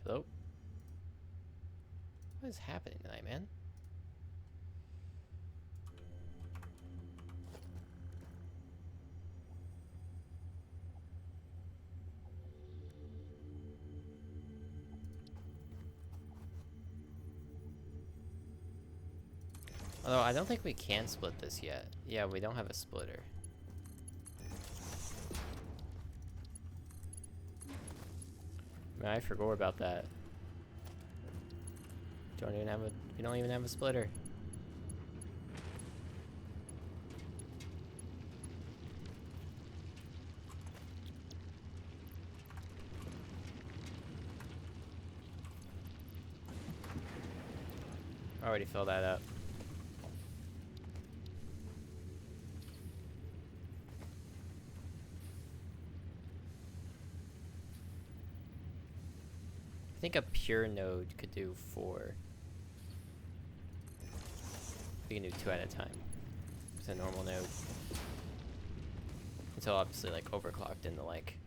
Hello? What is happening tonight, man? Although, I don't think we can split this yet. Yeah, we don't have a splitter. Man, I forgot about that. We don't even have a splitter. Already filled that up. I think a pure node could do 4. We can do 2 at a time. It's a normal node. Until obviously like overclocked and the like.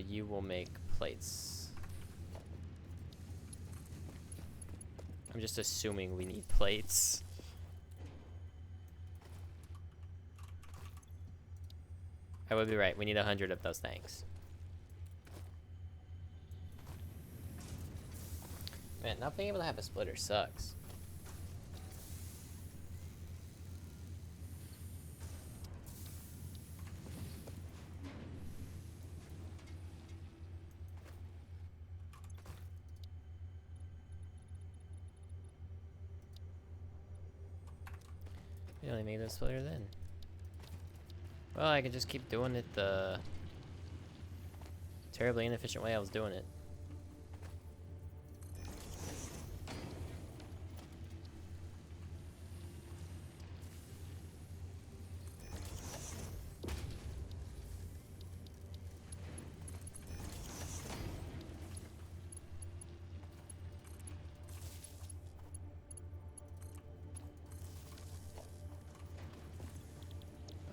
You will make plates. I'm just assuming we need plates. I would be right. We need 100 of those things. Man, not being able to have a splitter sucks. We only made a splitter then. Well, I could just keep doing it the terribly inefficient way I was doing it.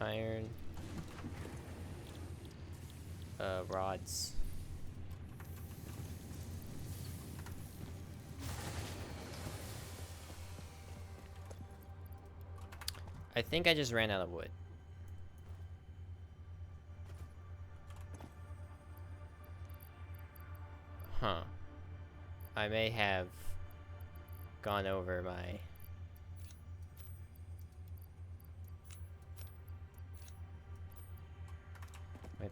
Iron. Rods. I think I just ran out of wood. Huh. I may have gone over my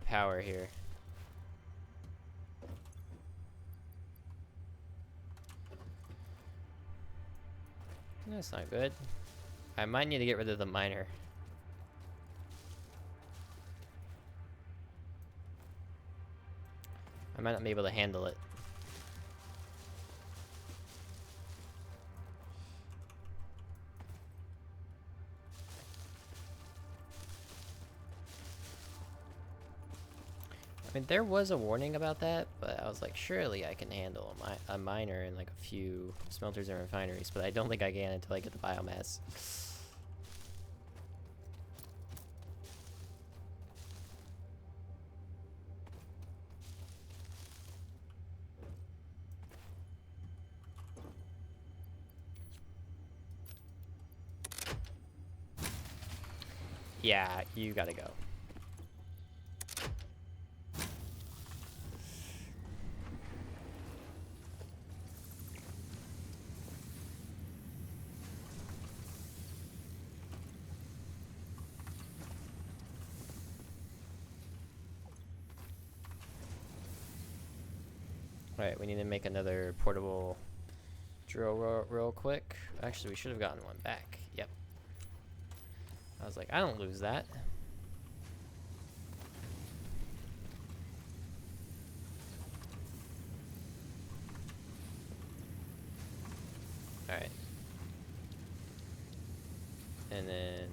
power here. That's not good. I might need to get rid of the miner. I might not be able to handle it. I mean, there was a warning about that, but I was like, surely I can handle a miner and like a few smelters and refineries, but I don't think I can until I get the biomass. Yeah, you gotta go. Alright, we need to make another portable drill real quick. Actually, we should have gotten one back. Yep. I was like, I don't lose that. Alright. And then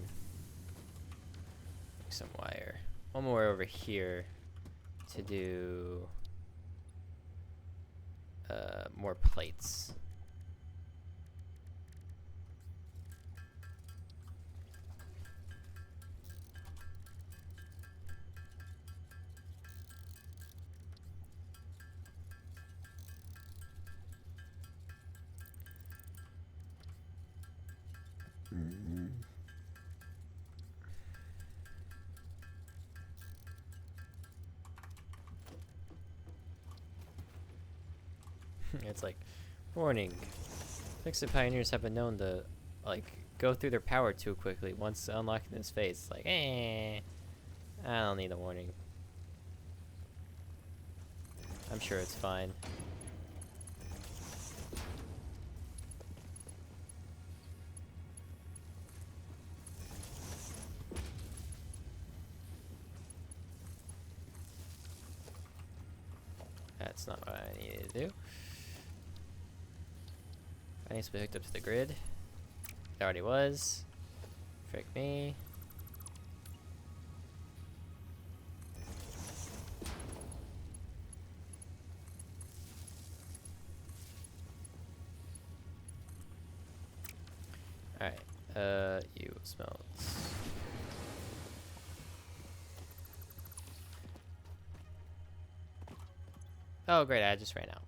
some wire. One more over here to do more plates. It's like, warning. Fix-it pioneers have been known to, like, go through their power too quickly once unlocking this phase. It's like, I don't need a warning. I'm sure it's fine. That's not what I needed to do. I need to be hooked up to the grid. It already was. Frick me. Alright, you smells. Oh great, I just ran out.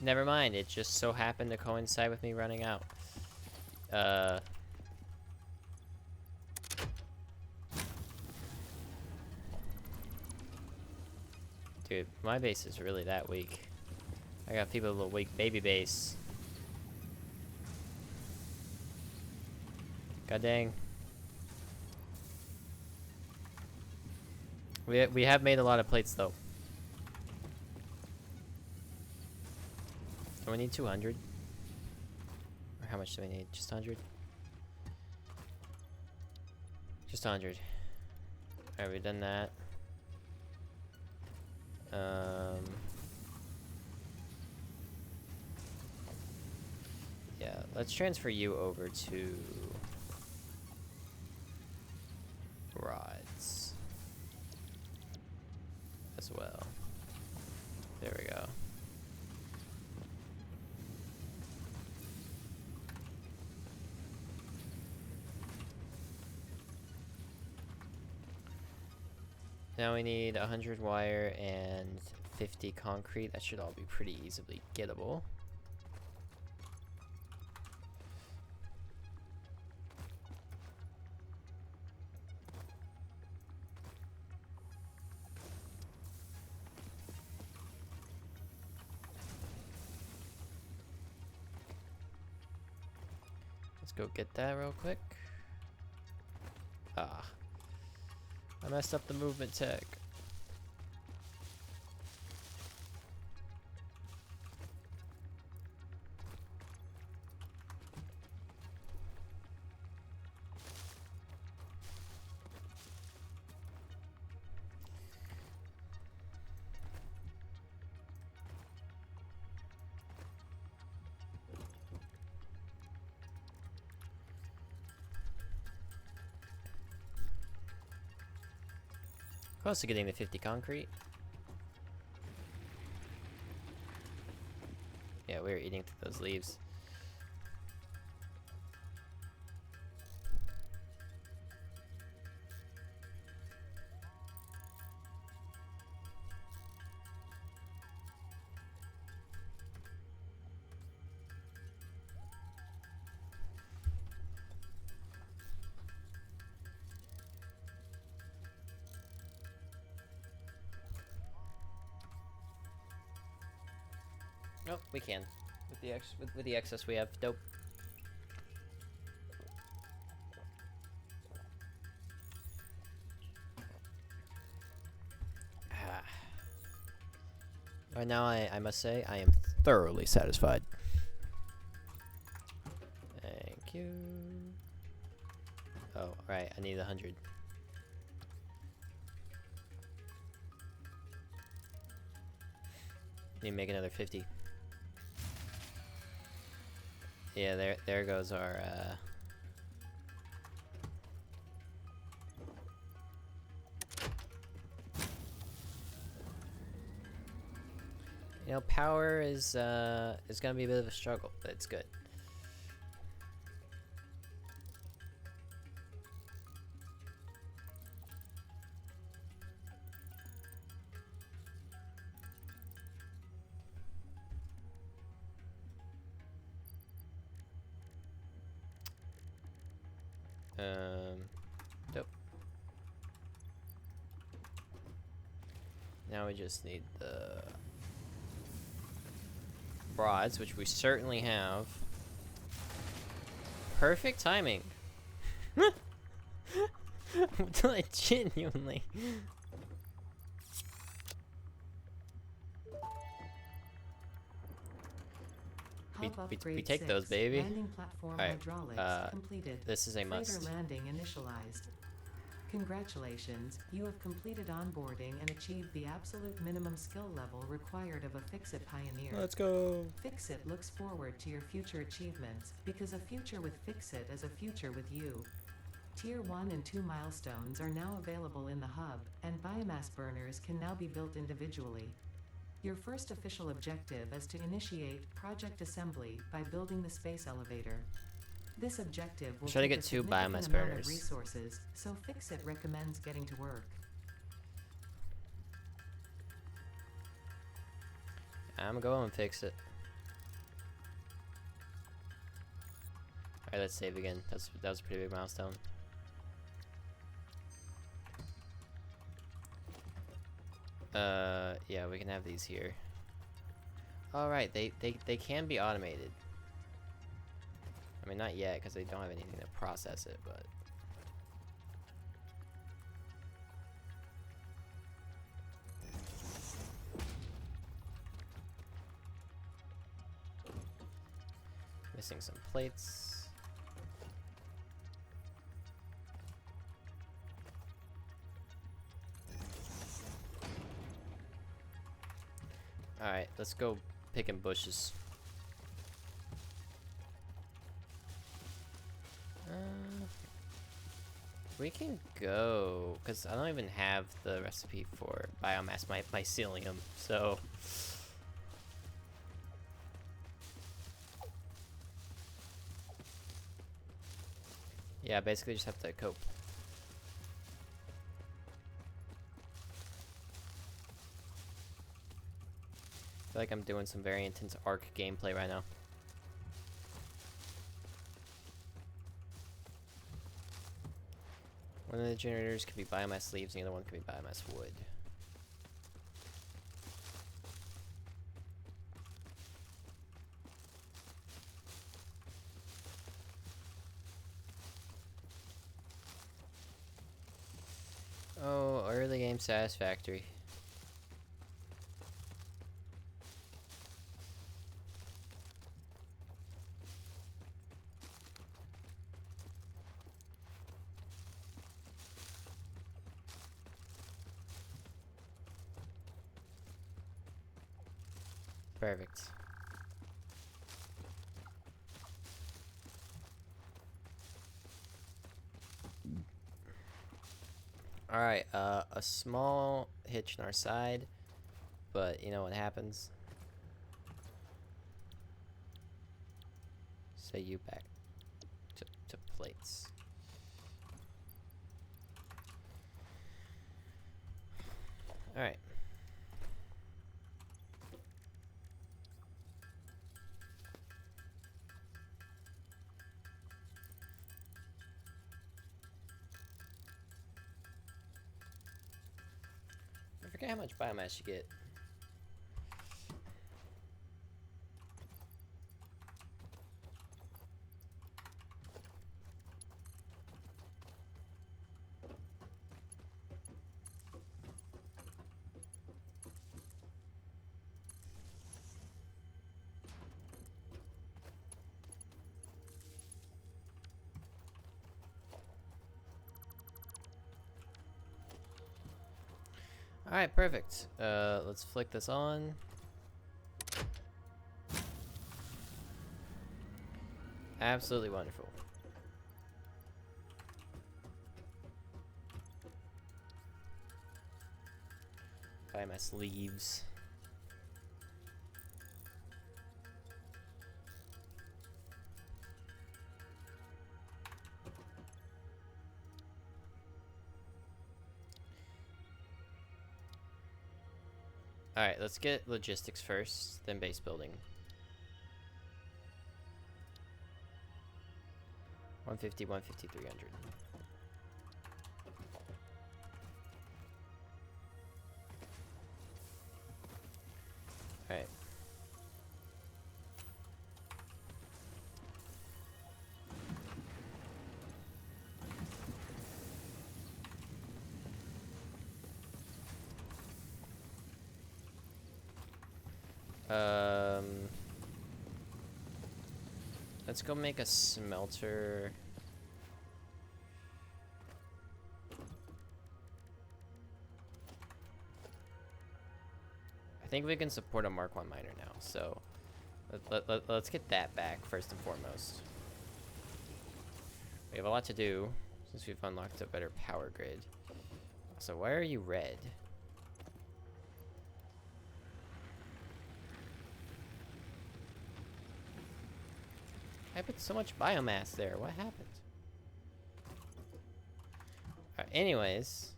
Never mind, it just so happened to coincide with me running out. Dude, my base is really that weak. I got people with a weak baby base. God dang. We have made a lot of plates though. Do we need 200? Or how much do we need? Just 100? Just 100. Alright, we've done that. Yeah, let's transfer you over to rods as well. There we go. Now we need 100 wire and 50 concrete. That should all be pretty easily gettable. Let's go get that real quick. Ah. I messed up the movement tech. Close to getting the 50 concrete. Yeah, we were eating through those leaves. Nope, we can. With the excess we have. Dope. Right now, I must say, I am thoroughly satisfied. Thank you. Oh, right, I need 100. Need to make another 50. Yeah, there goes our, You know, power is gonna be a bit of a struggle, but it's good. Nope. Now we just need the rods, which we certainly have. Perfect timing. Like, genuinely. We take those, baby. Landing platform hydraulics completed. This is a must. Freighter landing initialized. Congratulations, you have completed onboarding and achieved the absolute minimum skill level required of a Fix-It pioneer. Let's go. Fix-It looks forward to your future achievements, because a future with Fix-It is a future with you. Tier 1 and 2 milestones are now available in the hub, and biomass burners can now be built individually. Your first official objective is to initiate Project Assembly by building the space elevator. This objective will try to take get a 2 significant biomass amount burners. of resources, so Fix-It recommends getting to work. I'm going to fix it. Alright, let's save again. That was a pretty big milestone. Yeah, we can have these here. Alright, they can be automated. I mean, not yet, because they don't have anything to process it, but... Missing some plates. Alright, let's go picking bushes. We can go, because I don't even have the recipe for biomass mycelium, so... Yeah, basically just have to cope. I feel like I'm doing some very intense Ark gameplay right now. One of the generators could be biomass leaves, and the other one could be biomass wood. Oh, early game satisfactory. Perfect. Alright, a small hitch in our side, but you know what happens? Say you back to plates. Alright. I forget how much biomass you get. Alright, perfect. Let's flick this on. Absolutely wonderful. Biomass leaves. Alright, let's get logistics first, then base building. 150, 150, 300. Alright. Let's go make a smelter. I think we can support a Mark 1 miner now, so let's get that back first and foremost. We have a lot to do since we've unlocked a better power grid. So why are you red? I put so much biomass there. What happened? Anyways.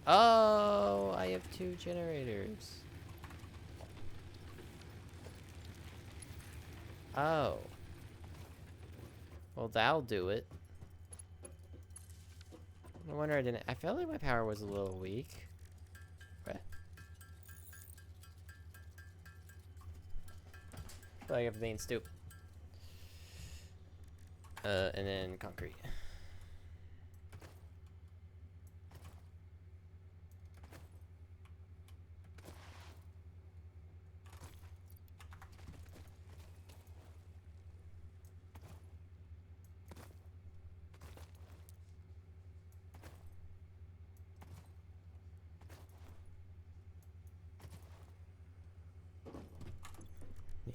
Oh, I have 2 generators. Oh. Well, that'll do it. No wonder I didn't. I felt like my power was a little weak. What? I feel like I'm being stupid. And then concrete.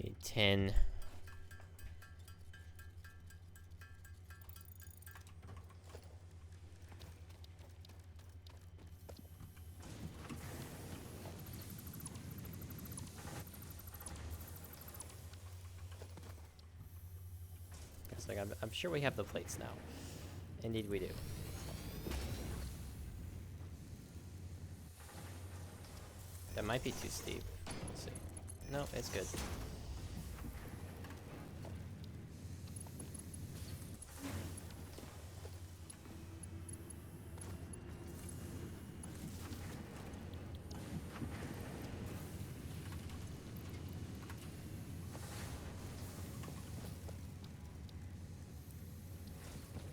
Need 10. It's like I'm sure we have the plates now. Indeed we do. That might be too steep. Let's see. No, it's good.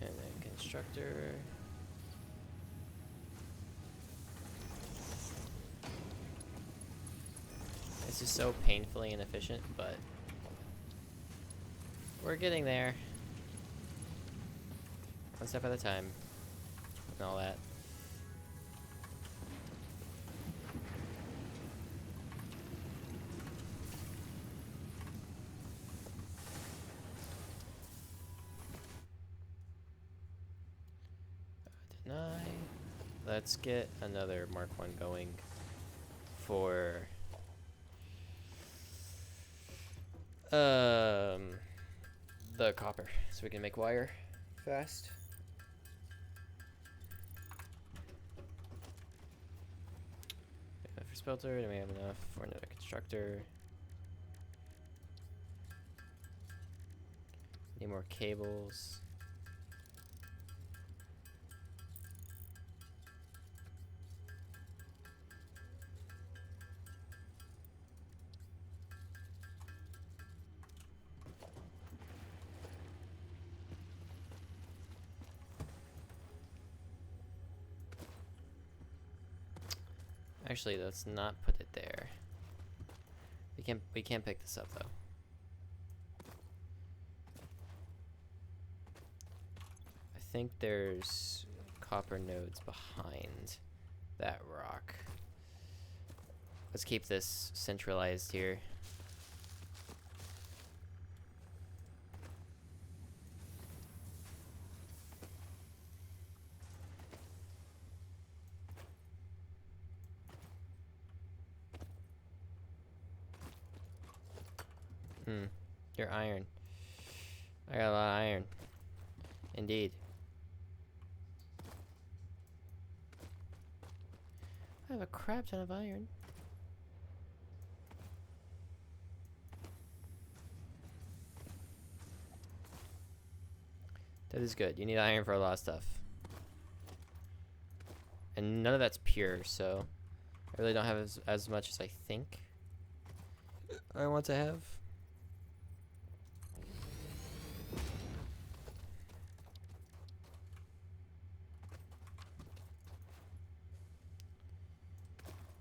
And then constructor. This is so painfully inefficient, but we're getting there. One step at a time. And all that. Deny. Let's get another Mark 1 going for the copper, so we can make wire fast. For smelter, do we have enough for another constructor? Need more cables. Actually, let's not put it there. We can't pick this up though. I think there's copper nodes behind that rock. Let's keep this centralized here. Your iron. I got a lot of iron. Indeed. I have a crap ton of iron. That is good. You need iron for a lot of stuff. And none of that's pure, so I really don't have as much as I think I want to have.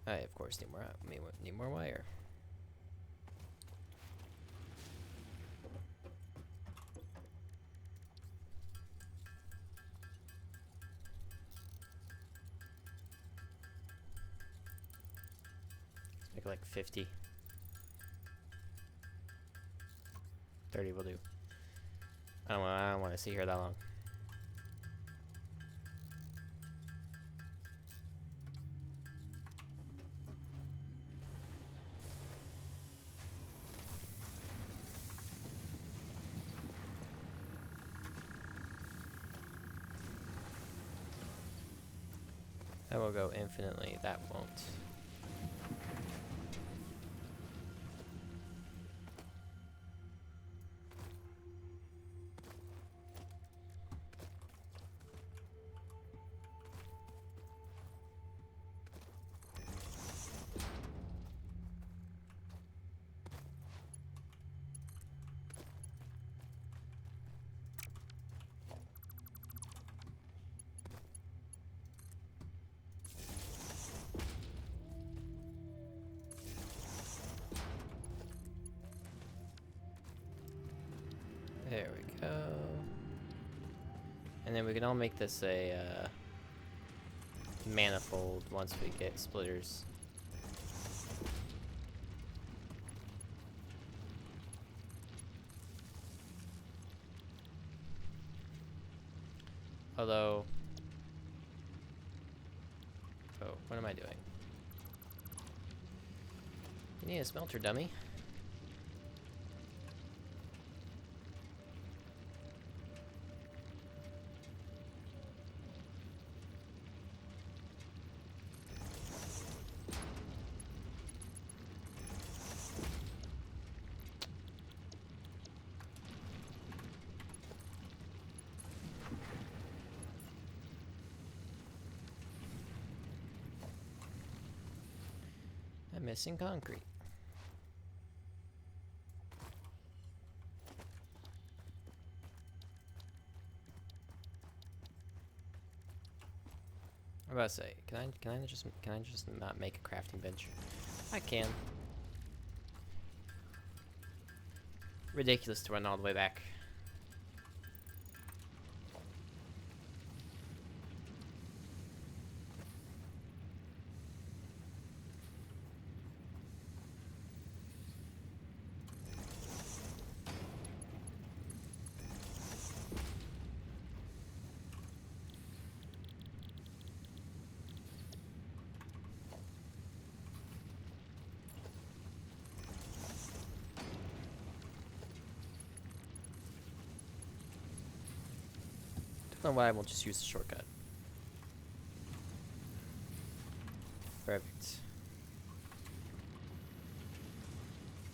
I of course need more wire. Let's make it like 50. 30 will do. I don't want to sit here that long. That will go infinitely. That won't. There we go. And then we can all make this a manifold once we get splitters. Although, oh, what am I doing? You need a smelter, dummy. I'm missing concrete. I'm about to say, can I just not make a crafting bench? I can. Ridiculous to run all the way back. Don't know why I won't just use the shortcut. Perfect.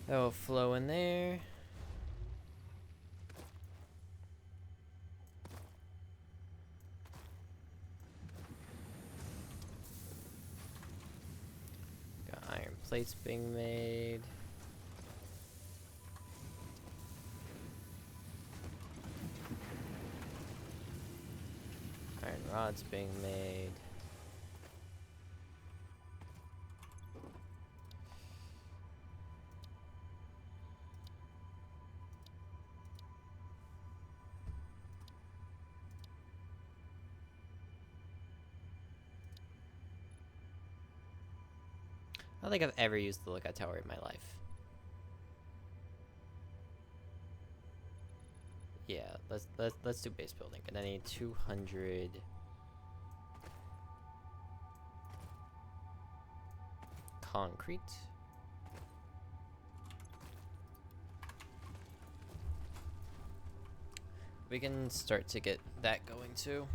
That will flow in there. Got iron plates being made. Iron rods being made. I don't think I've ever used the lookout tower in my life. Yeah, let's do base building, and I need 200 concrete. We can start to get that going too.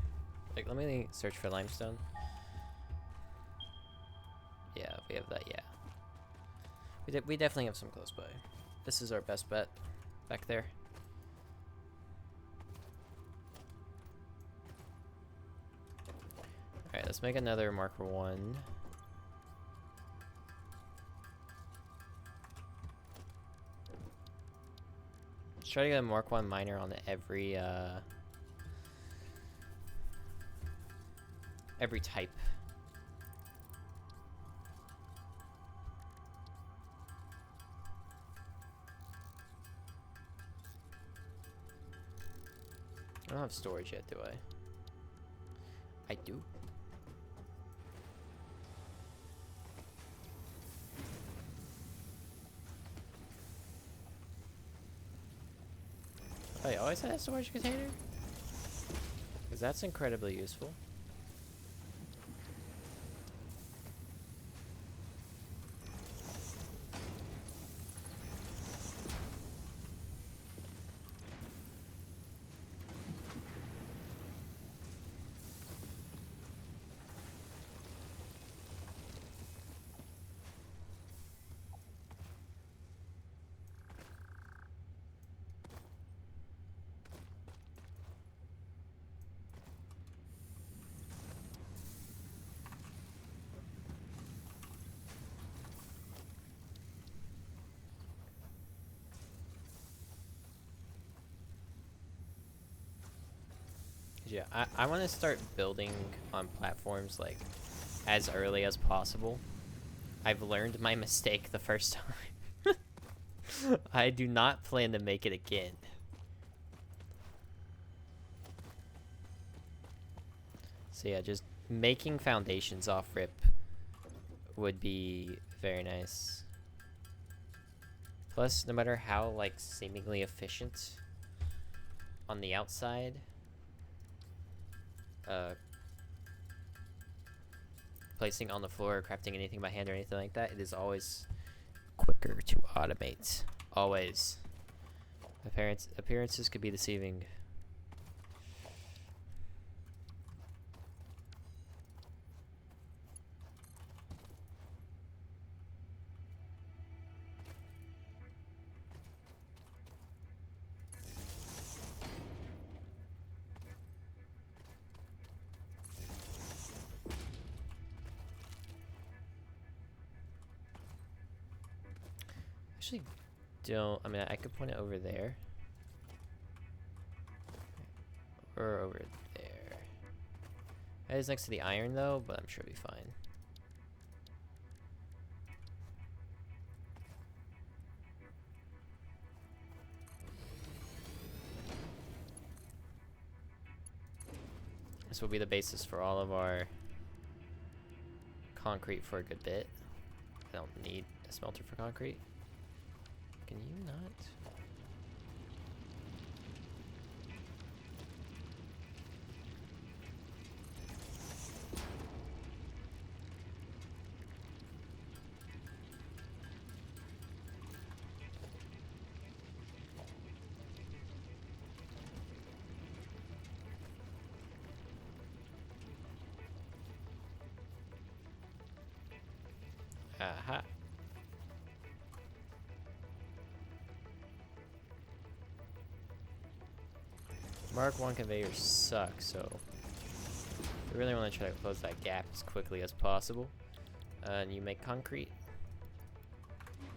Like, let me search for limestone. Yeah, we have that, yeah. We definitely have some close by. This is our best bet back there. Alright, let's make another marker 1. Let's try to get a Mark 1 miner on every type. I don't have storage yet, do I? I do. Oh, you always had a storage container? Because that's incredibly useful. Yeah, I want to start building on platforms like as early as possible. I've learned my mistake the first time. I do not plan to make it again. So yeah, just making foundations off rip would be very nice. Plus, no matter how like seemingly efficient on the outside, placing on the floor, crafting anything by hand or anything like that, it is always quicker to automate. Always. Appearances could be deceiving. Actually, don't. I mean, I could point it over there. Or over there. That is next to the iron, though, but I'm sure it'll be fine. This will be the basis for all of our concrete for a good bit. I don't need a smelter for concrete. Can you not? Aha. Mark 1 conveyors suck, so we really want to try to close that gap as quickly as possible. And you make concrete.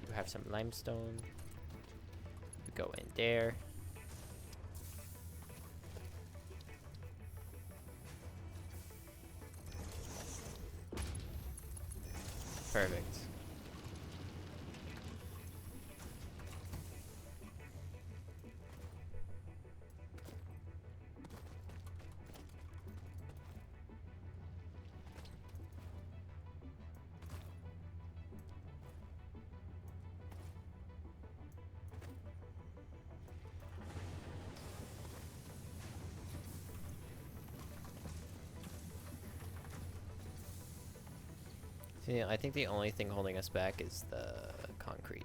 You have some limestone. You go in there. Perfect. See, I think the only thing holding us back is the concrete.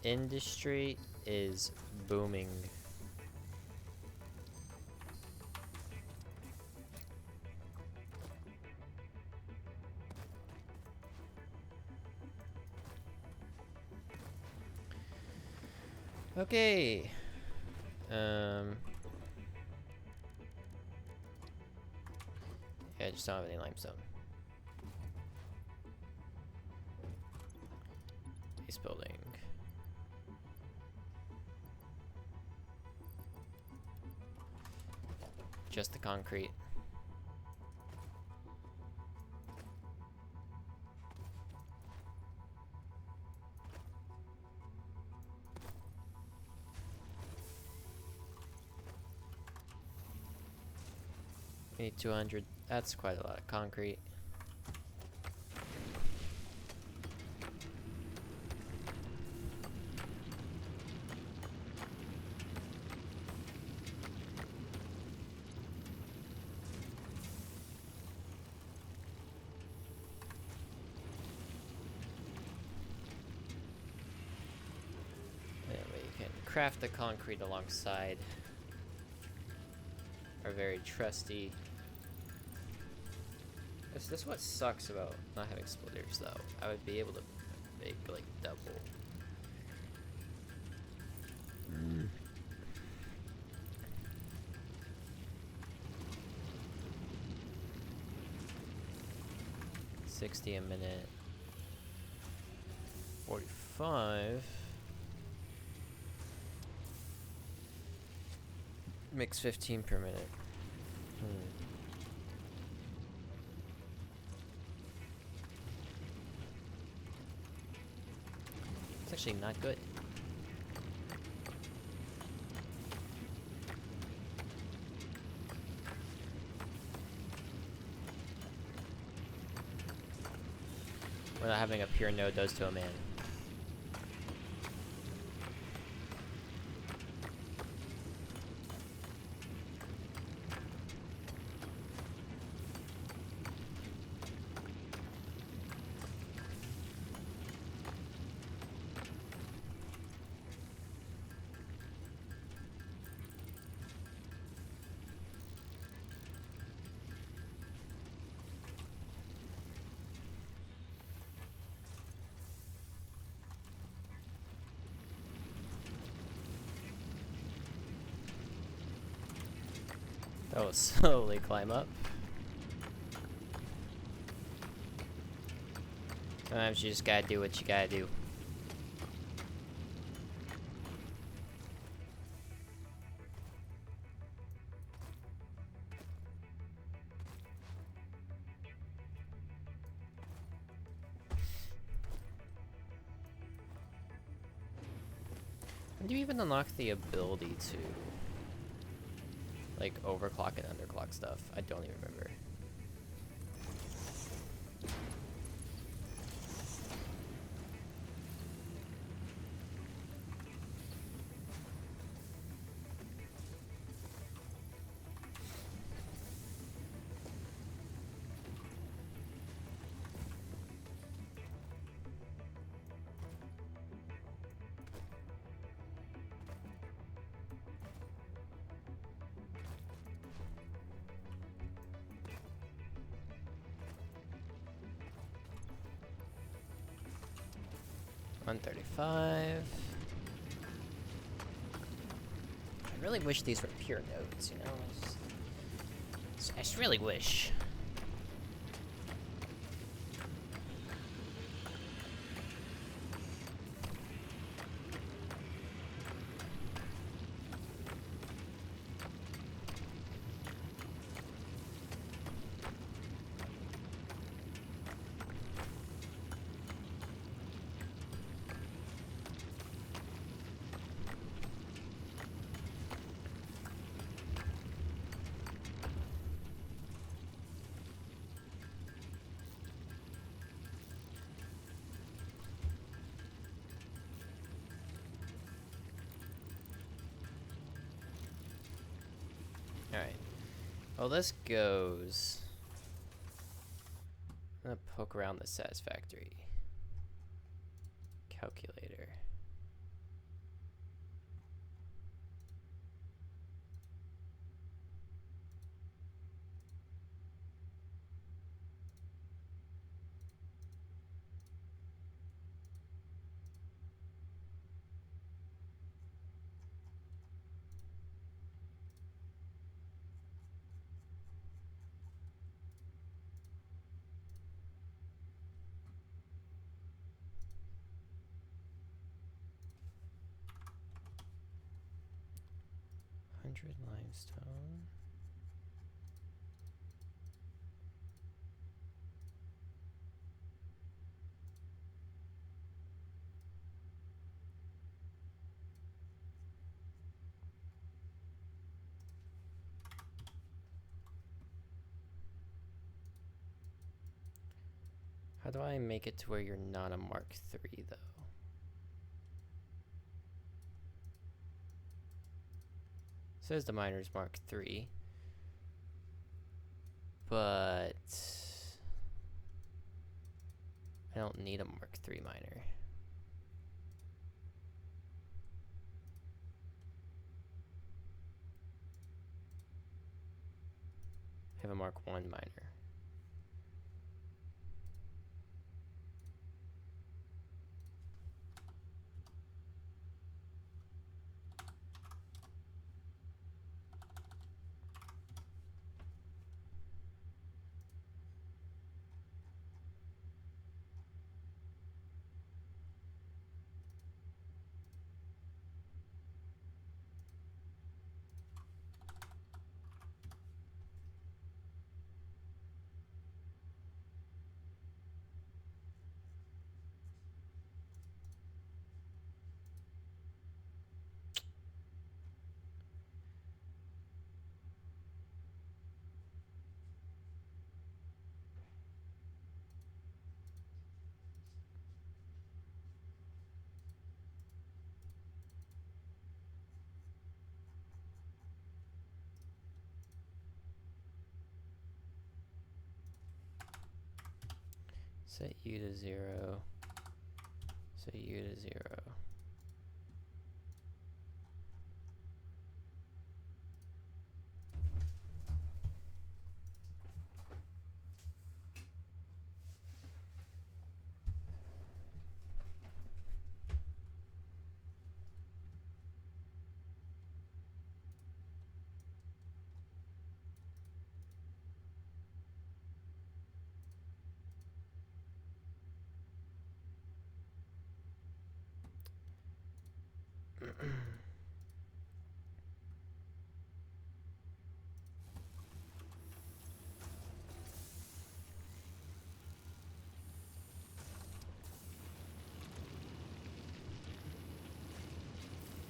Industry is booming. Okay. Yeah, I just don't have any limestone. Base building. Just the concrete. We need 200. That's quite a lot of concrete. And we can craft the concrete alongside our very trusty. This is what sucks about not having splitters, though. I would be able to make like double. Mm. 60 a minute. 45. Makes 15 per minute. It's actually not good. What not having a pure node does to a man. That will slowly climb up. Sometimes you just gotta do what you gotta do. When do you even unlock the ability to like overclock and underclock stuff? I don't even remember. $135. I really wish these were pure nodes, you know? I just really wish. Alright. Well, this goes. I'm gonna poke around the satisfactory calculator. 100 limestone. How do I make it to where you're not a Mark III, though? Says the miner's Mark III. But I don't need a Mark III miner. I have a Mark I miner. Set U to 0. Set U to 0.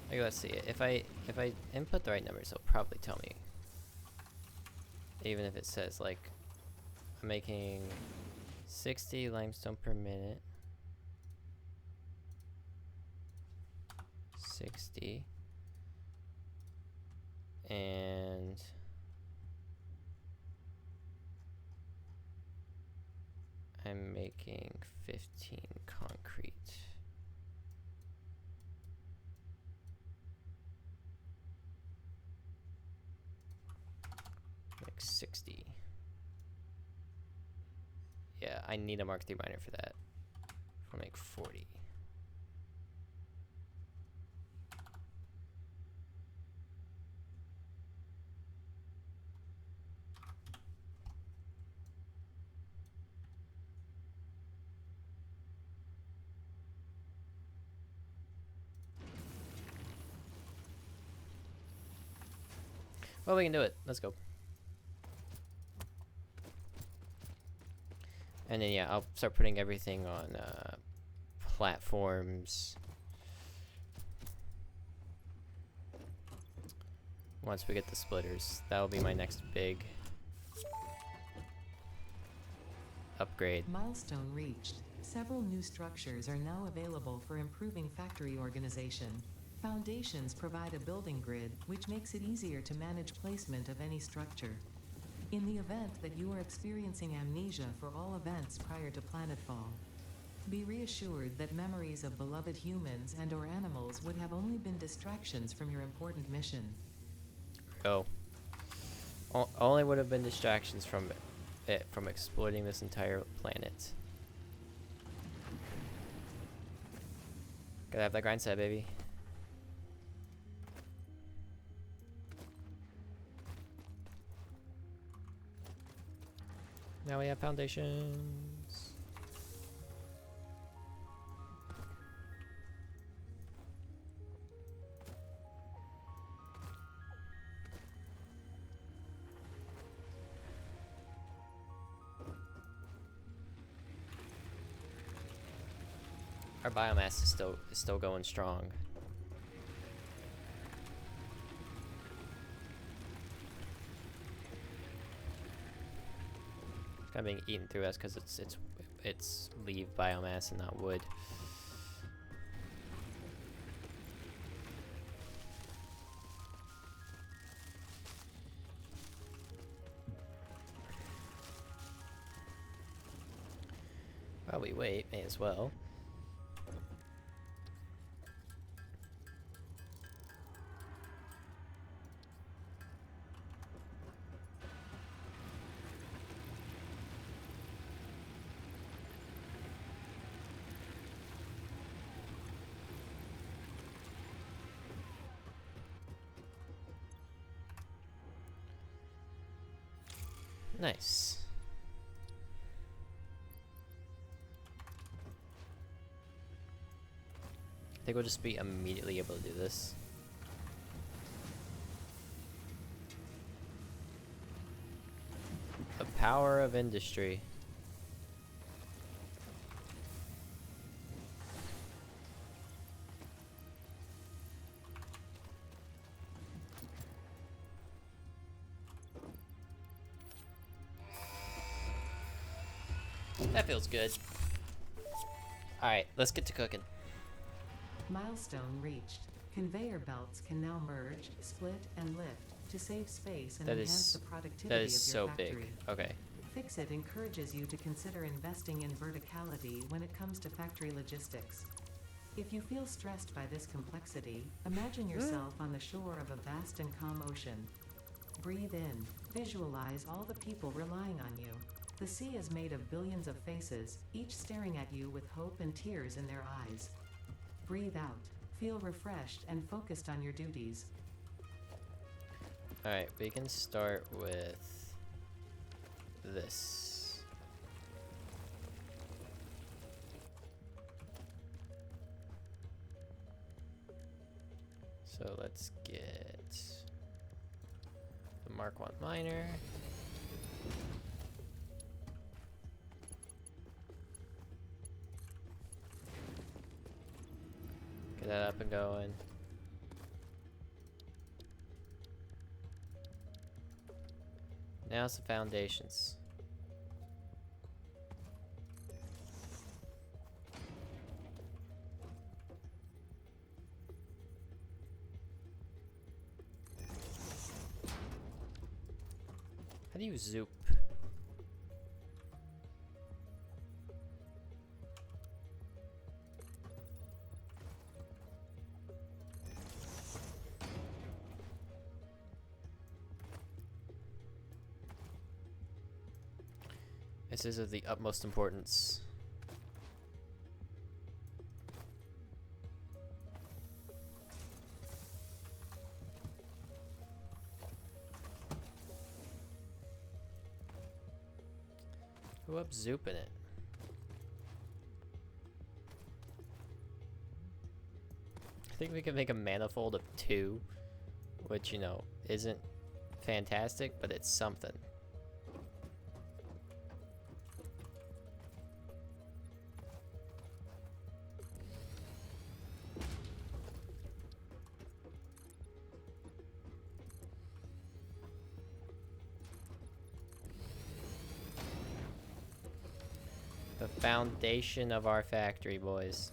Okay, let's see. If I input the right numbers, it'll probably tell me. Even if it says like I'm making 60 limestone per minute. 60. And I'm making 15 concrete. Like 60. Yeah, I need a Mark III miner for that. I'll make 40. Well, we can do it. Let's go. And then, yeah, I'll start putting everything on platforms. Once we get the splitters, that will be my next big upgrade. Milestone reached. Several new structures are now available for improving factory organization. Foundations provide a building grid, which makes it easier to manage placement of any structure. In the event that you are experiencing amnesia for all events prior to planetfall, be reassured that memories of beloved humans and/or animals would have only been distractions from your important mission. Oh. Only would have been distractions from from exploiting this entire planet. Gotta have that grind set, baby. Now we have foundations. Our biomass is still going strong. It's kind of being eaten through us because it's leaf biomass and not wood. While we wait, may as well. Nice. I think we'll just be immediately able to do this. The power of industry. That feels good. Alright, let's get to cooking. Milestone reached. Conveyor belts can now merge, split, and lift to save space and That enhance is the productivity that of is your so factory. big. Okay. Fixit encourages you to consider investing in verticality when it comes to factory logistics. If you feel stressed by this complexity, imagine yourself on the shore of a vast and calm ocean. Breathe in. Visualize all the people relying on you. The sea is made of billions of faces, each staring at you with hope and tears in their eyes. Breathe out. Feel refreshed and focused on your duties. Alright, we can start with this. So let's get the Mark 1 miner. Get that up and going. Now it's the foundations. How do you zoop? This is of the utmost importance. Who up zooping it? I think we can make a manifold of 2, which, you know, isn't fantastic, but it's something. The foundation of our factory, boys.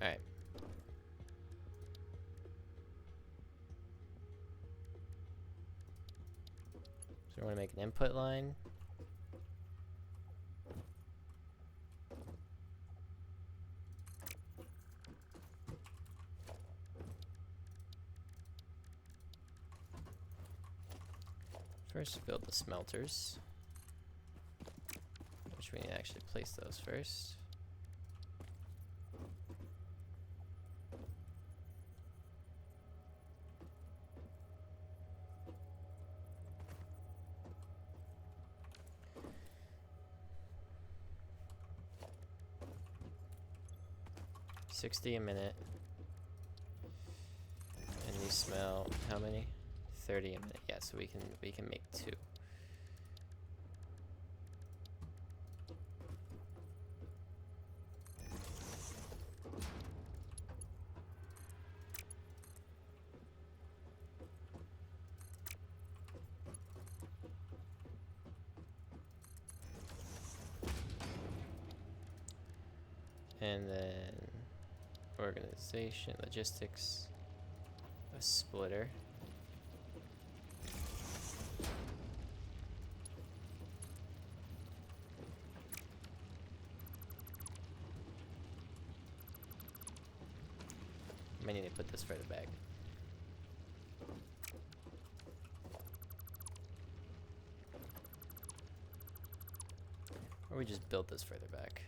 Alright. So we want to make an input line. First, build the smelters, which we need to actually place those first. $60 a minute, and these smell how many? 30 a minute. Yeah, so we can make 2. And then organization, logistics, a splitter. I might need to put this further back. Or we just built this further back.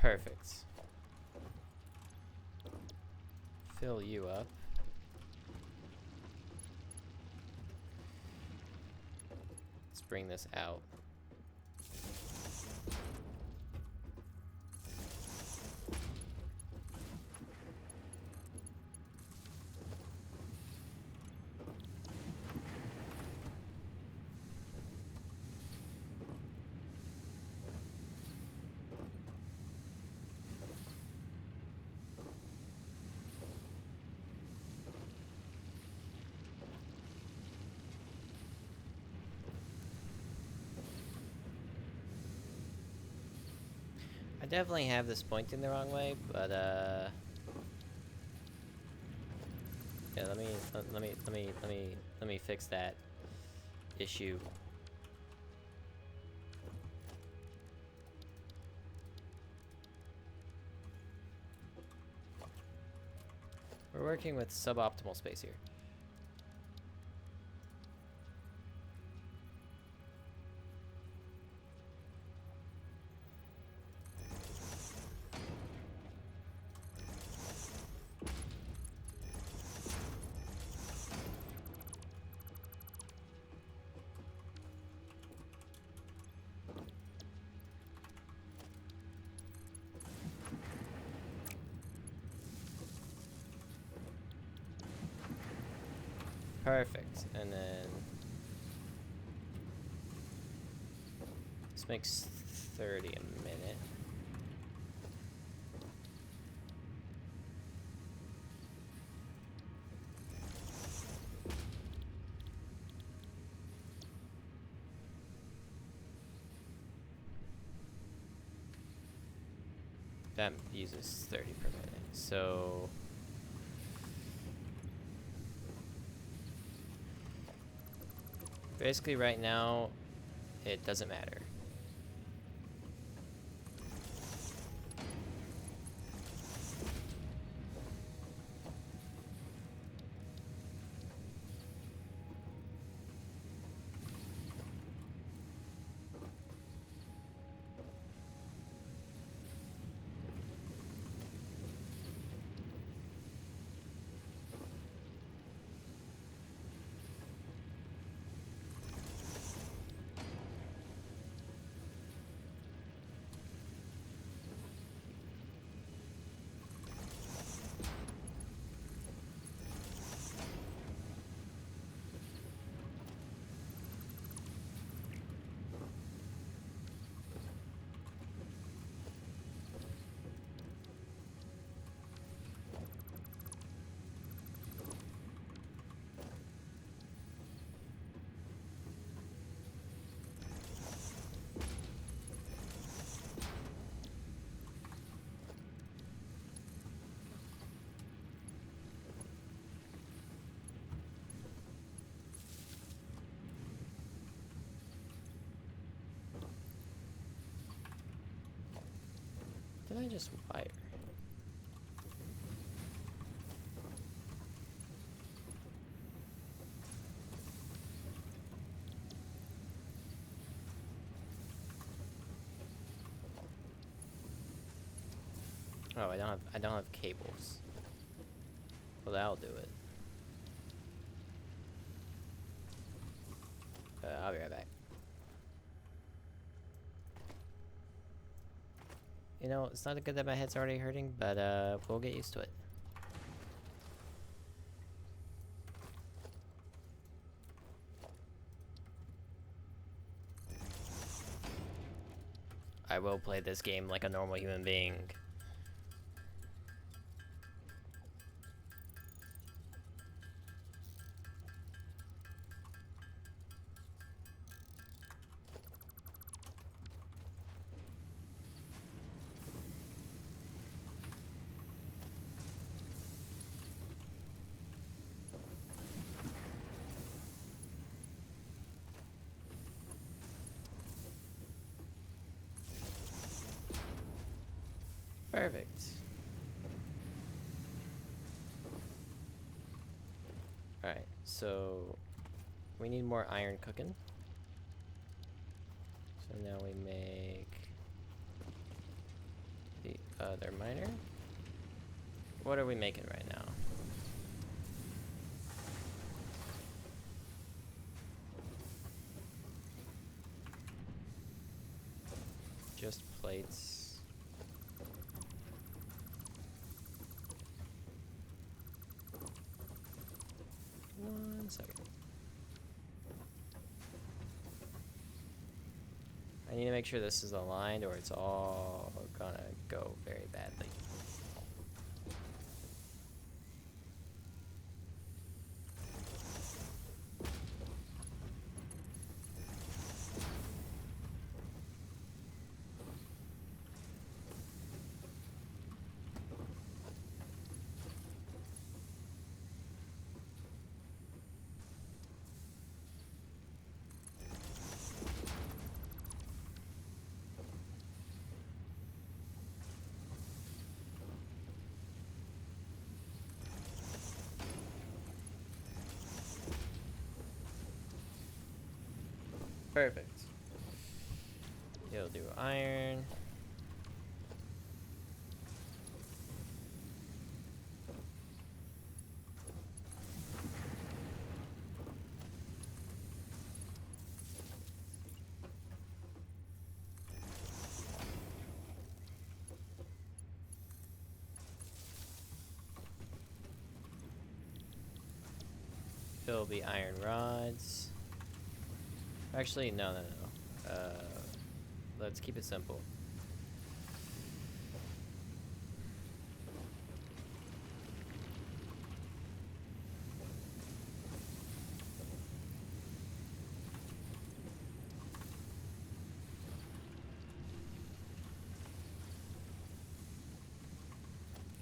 Perfect. Fill you up. Let's bring this out. I definitely have this pointing the wrong way, but yeah, let me fix that issue. We're working with suboptimal space here. Perfect, and then this makes 30 a minute. That uses 30 per minute, so basically right now it doesn't matter. Did I just wire? Oh, I don't have cables. Well, that'll do it. I'll be right back. You know, it's not good that my head's already hurting, but we'll get used to it. I will play this game like a normal human being. Perfect. Alright, so we need more iron cooking. So now we make the other miner. What are we making right now? Just plates. One second. I need to make sure this is aligned or it's all gonna go very badly. Perfect. It'll do iron. It'll be iron rods. Actually, no. Let's keep it simple.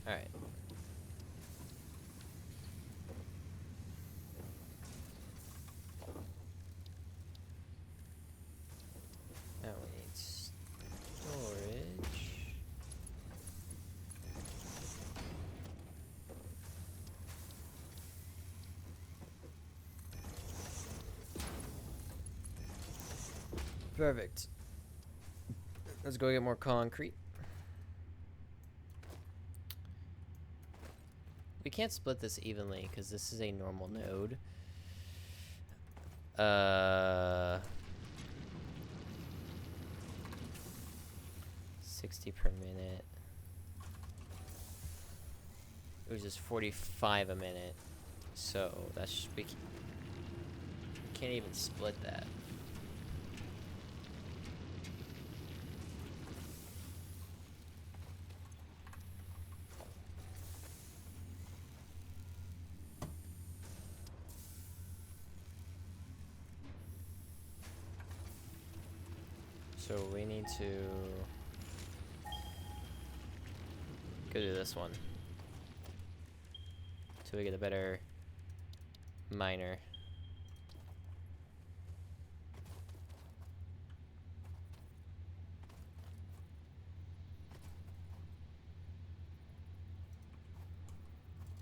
Alright. Now we need storage. Perfect. Let's go get more concrete. We can't split this evenly because this is a normal node. 60 per minute. It was just 45 a minute. So that's we can't even split that. So we need to go to this one so we get a better miner.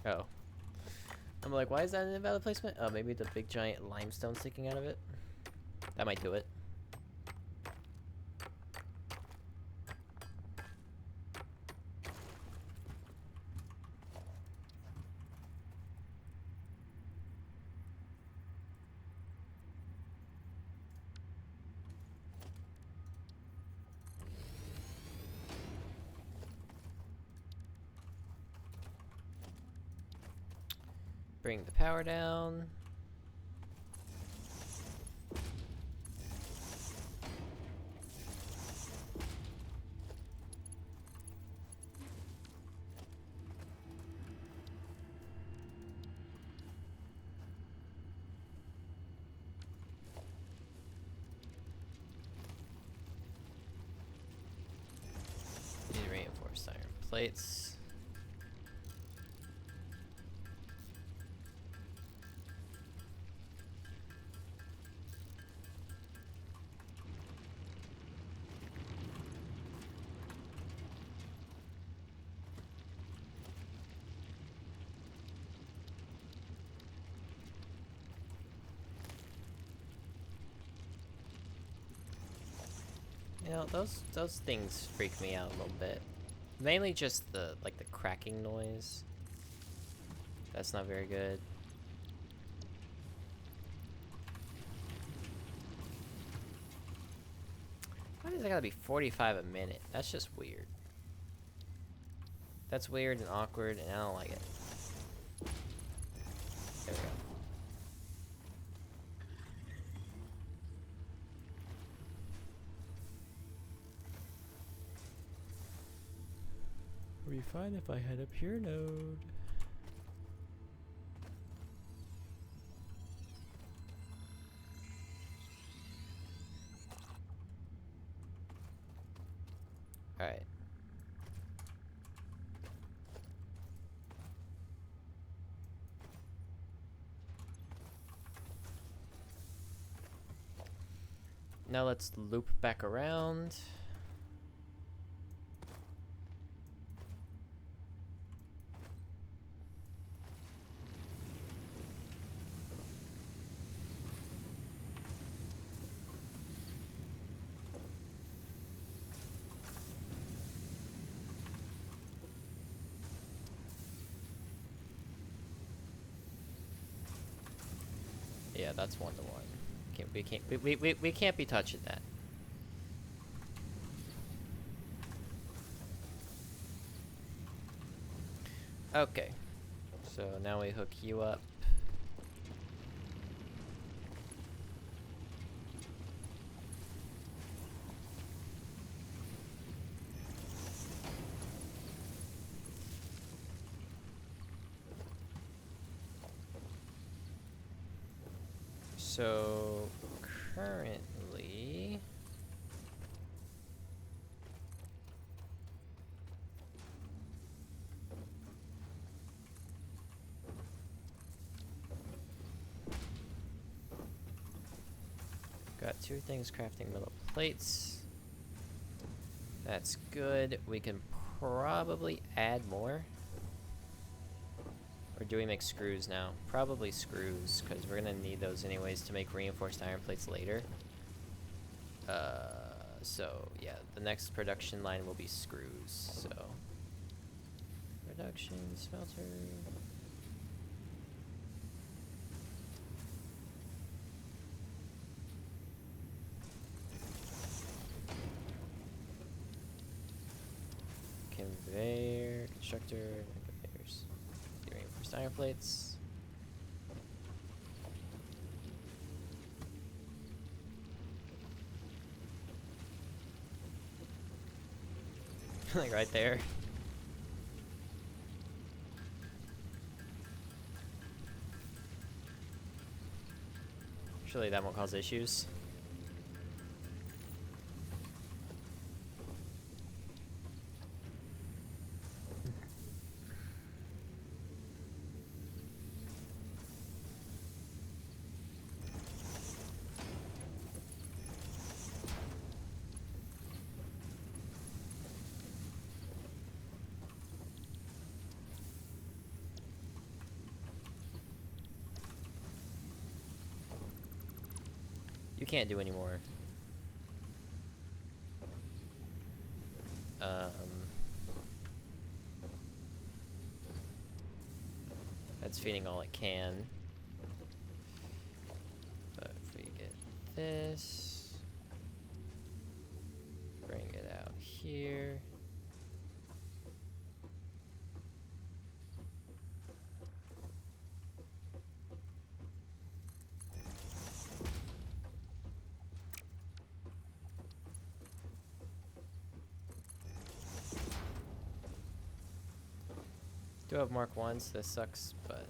Oh. I'm like, why is that an invalid placement? Oh, maybe the big giant limestone sticking out of it? That might do it. Bring the power down. Need reinforced iron plates. You know, those things freak me out a little bit. Mainly just the like the cracking noise. That's not very good. Why does it gotta be 45 a minute? That's just weird. That's weird and awkward, and I don't like it. There we go. Would be fine if I had a pure node. Alright. Now let's loop back around. Yeah, that's 1-to-1. We can't be touching that. Okay. So now we hook you up. So currently got 2 things crafting metal plates. That's good. We can probably add more. Or do we make screws now? Probably screws, because we're gonna need those anyways to make reinforced iron plates later. So yeah, the next production line will be screws, so. Production, smelter. Conveyor, constructor, conveyors. Reinforced iron plates. Like right there. Surely that won't cause issues. You can't do any more. That's feeding all it can. But if we get this, bring it out here. Do have Mark 1s, this sucks, but...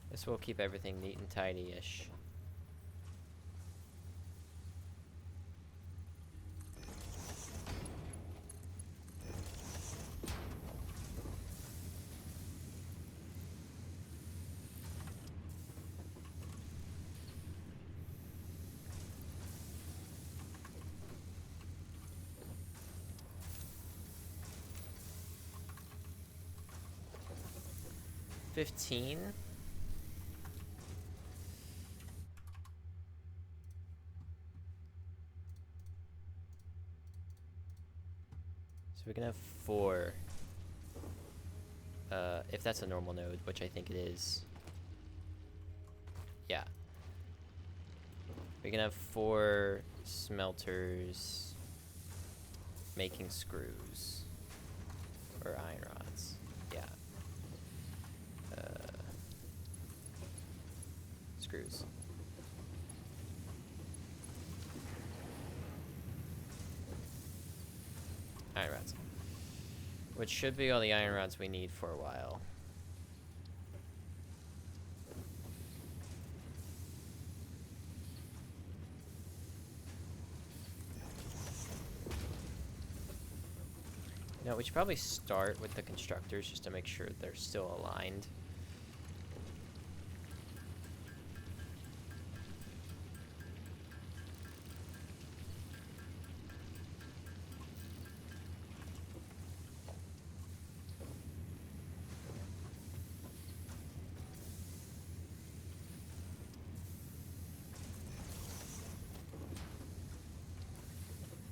This will keep everything neat and tidy-ish. $15. So we can have 4. If that's a normal node, which I think it is. Yeah. We can have 4 smelters making screws. Or iron rods. Yeah. Screws. Iron rods. Which should be all the iron rods we need for a while. No, we should probably start with the constructors just to make sure they're still aligned.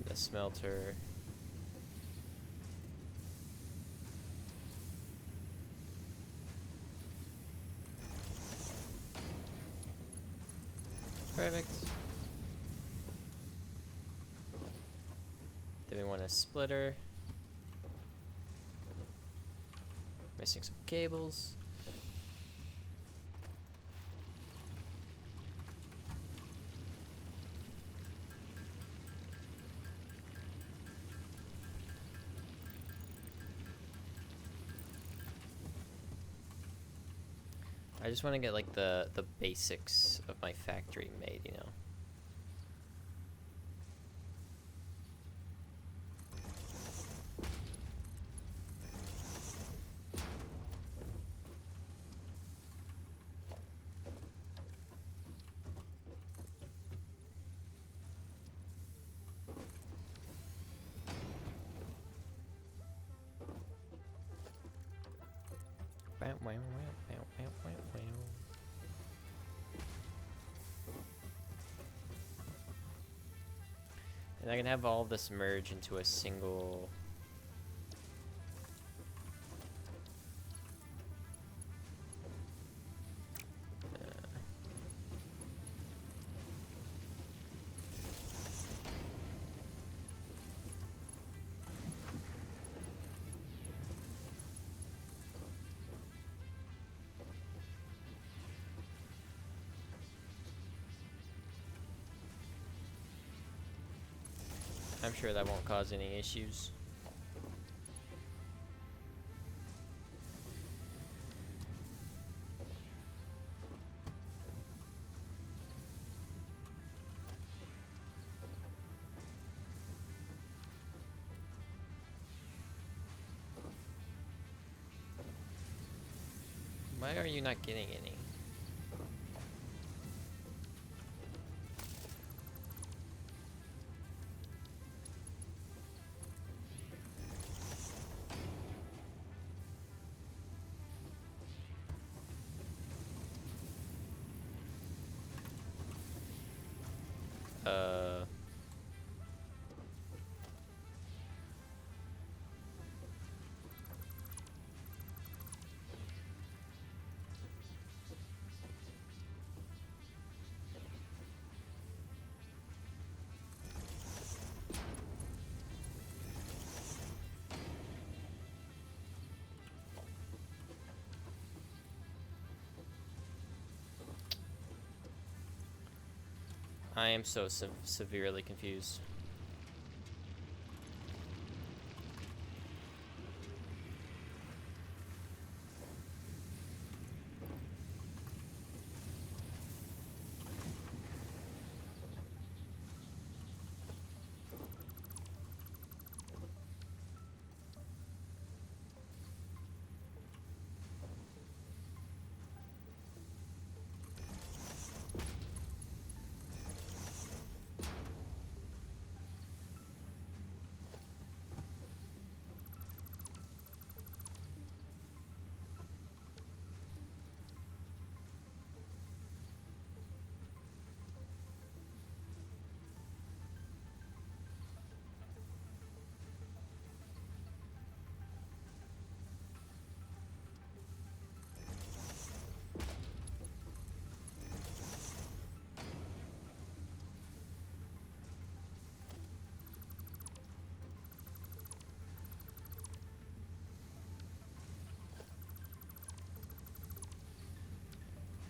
The smelter. Perfect. Then we want a splitter. Missing some cables. I just want to get like the basics of my factory made, you know. And I can have all of this merge into a single... I'm sure that won't cause any issues. Why are you not getting any? I am so severely confused.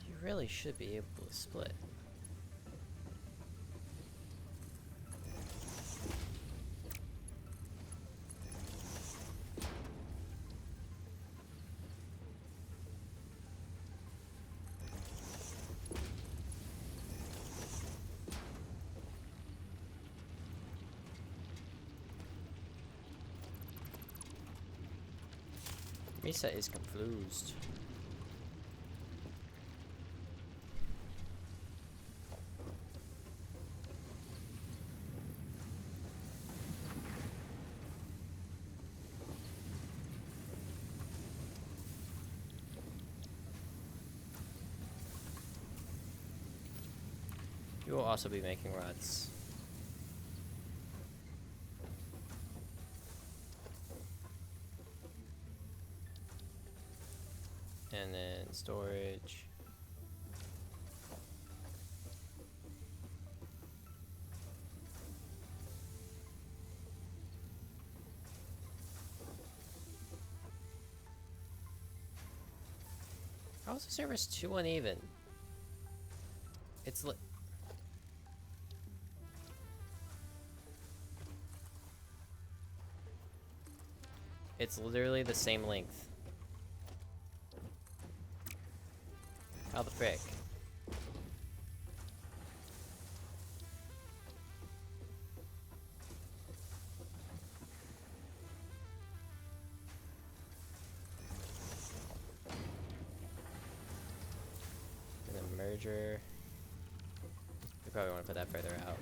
You really should be able to split. Misa is confused. You will also be making rods. And then storage. How is the service too uneven? It's it's literally the same length. How the frick? And then merger. You probably want to put that further out.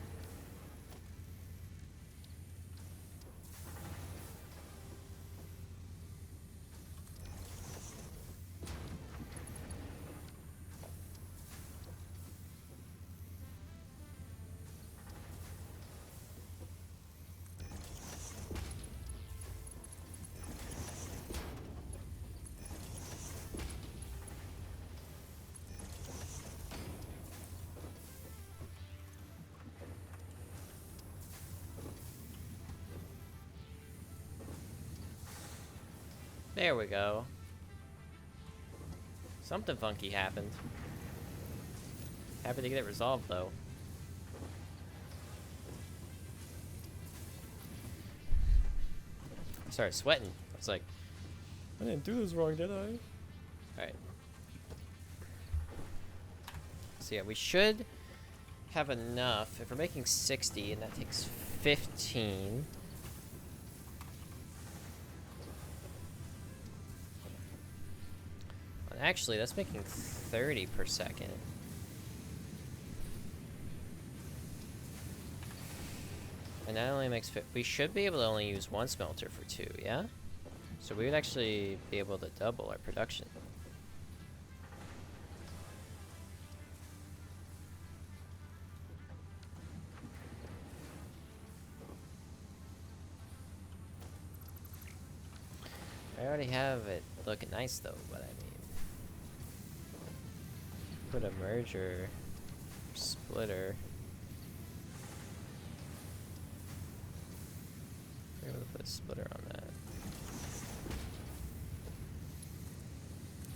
There we go. Something funky happened. Happy to get it resolved, though. I started sweating. I was like, I didn't do this wrong, did I? Alright. So yeah, we should have enough. If we're making 60, and that takes 15... Actually, that's making 30 per second. And that only makes... We should be able to only use one smelter for 2, yeah? So we would actually be able to double our production. I already have it looking nice, though, but I mean... Put a merger splitter. We're able to put a splitter on that.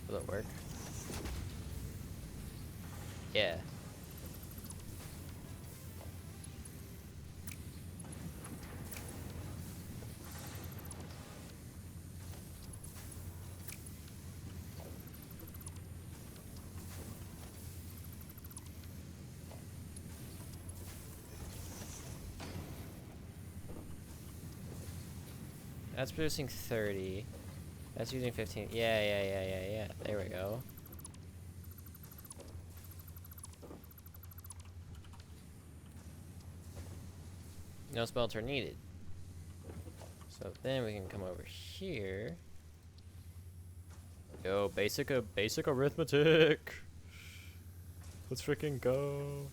Will it work? That's producing 30. That's using 15. Yeah. There we go. No smelter needed. So then we can come over here. Yo, basic arithmetic. Let's freaking go.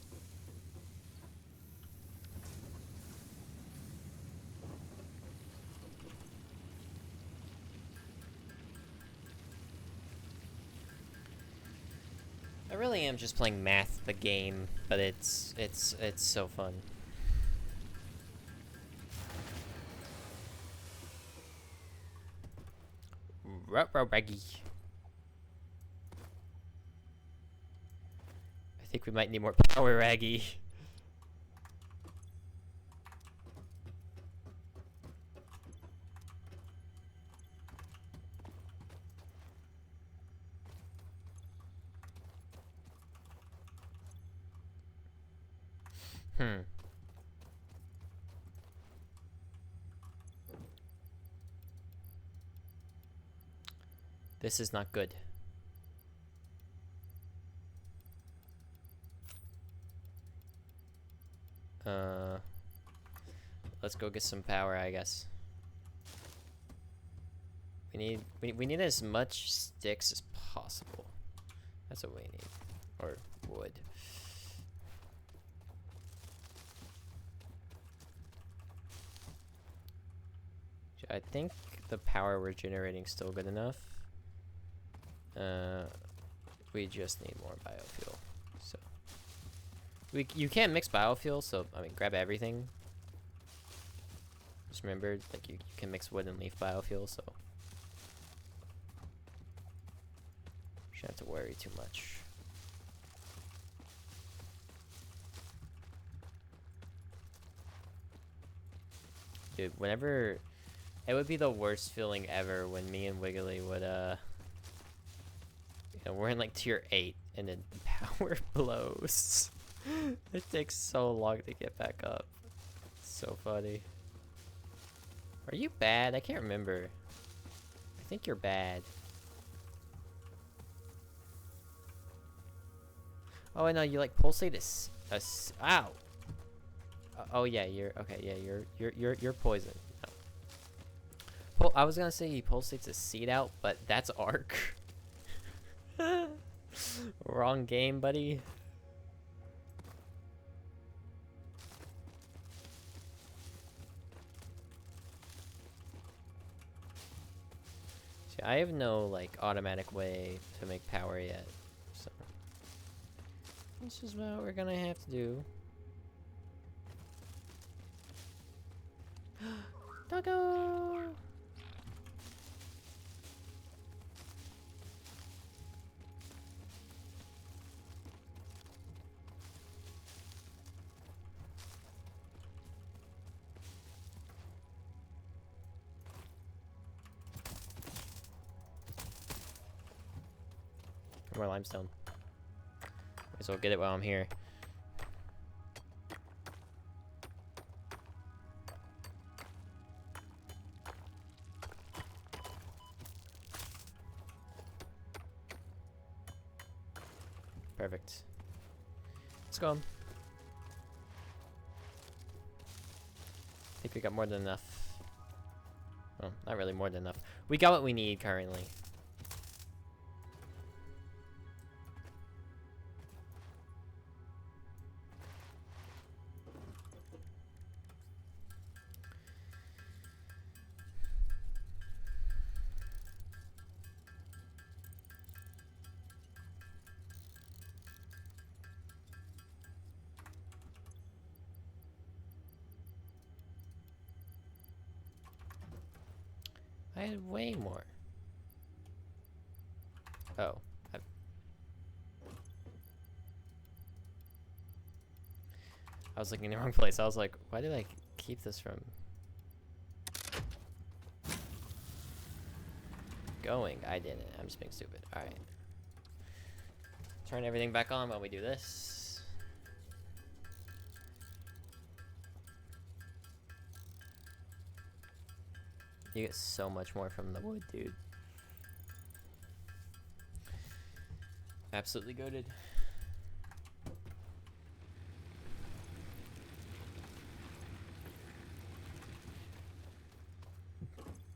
I really am just playing math the game, but it's so fun. Raggy. I think we might need more power, Raggy. This is not good. Let's go get some power, I guess. We need as much sticks as possible. That's what we need. Or wood. I think the power we're generating is still good enough. We just need more biofuel. So you can't mix biofuel, so I mean grab everything. Just remember, like you can mix wood and leaf biofuel, so you shouldn't have to worry too much. Dude, whenever it would be the worst feeling ever when me and Wiggly would we're in like tier 8 and then the power blows. It takes so long to get back up. It's so funny. Are you bad? I can't remember. I think you're bad. Oh, I know you like pulsate ow. Oh yeah, you're okay. Yeah, you're poison. No. I was gonna say he pulsates a seed out, but that's arc. Wrong game, buddy. See, I have no like automatic way to make power yet, so this is what we're gonna have to do. Doggo! More limestone. Might as well get it while I'm here. Perfect. Let's go. I think we got more than enough. Well, not really more than enough. We got what we need currently. I had way more. Oh. I was looking in the wrong place. I was like, why did I keep this from going? I didn't. I'm just being stupid. Alright. Turn everything back on while we do this. You get so much more from the wood, dude. Absolutely goated.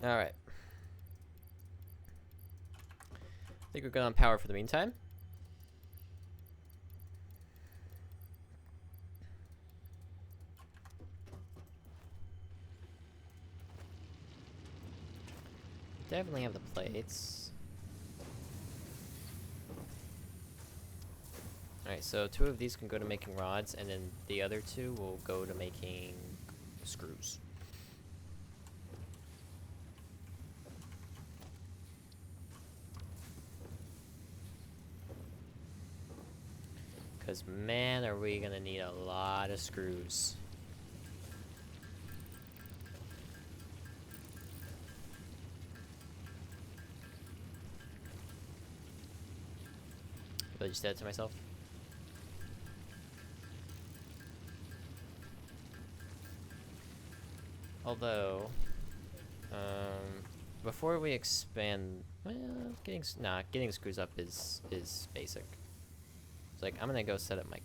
Alright. I think we're good on power for the meantime. Definitely have the plates. Alright, so 2 of these can go to making rods, and then the other 2 will go to making screws. Because, man, are we gonna need a lot of screws. Did I just dead to myself? Although, before we expand, well, getting screws up is basic. It's like, I'm gonna go set up my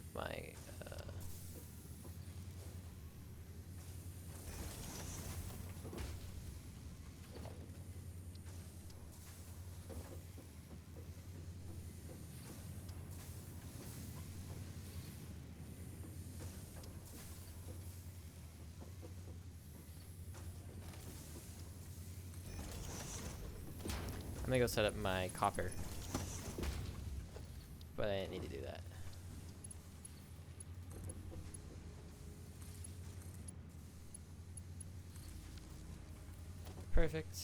I'm gonna go set up my copper. But I didn't need to do that. Perfect.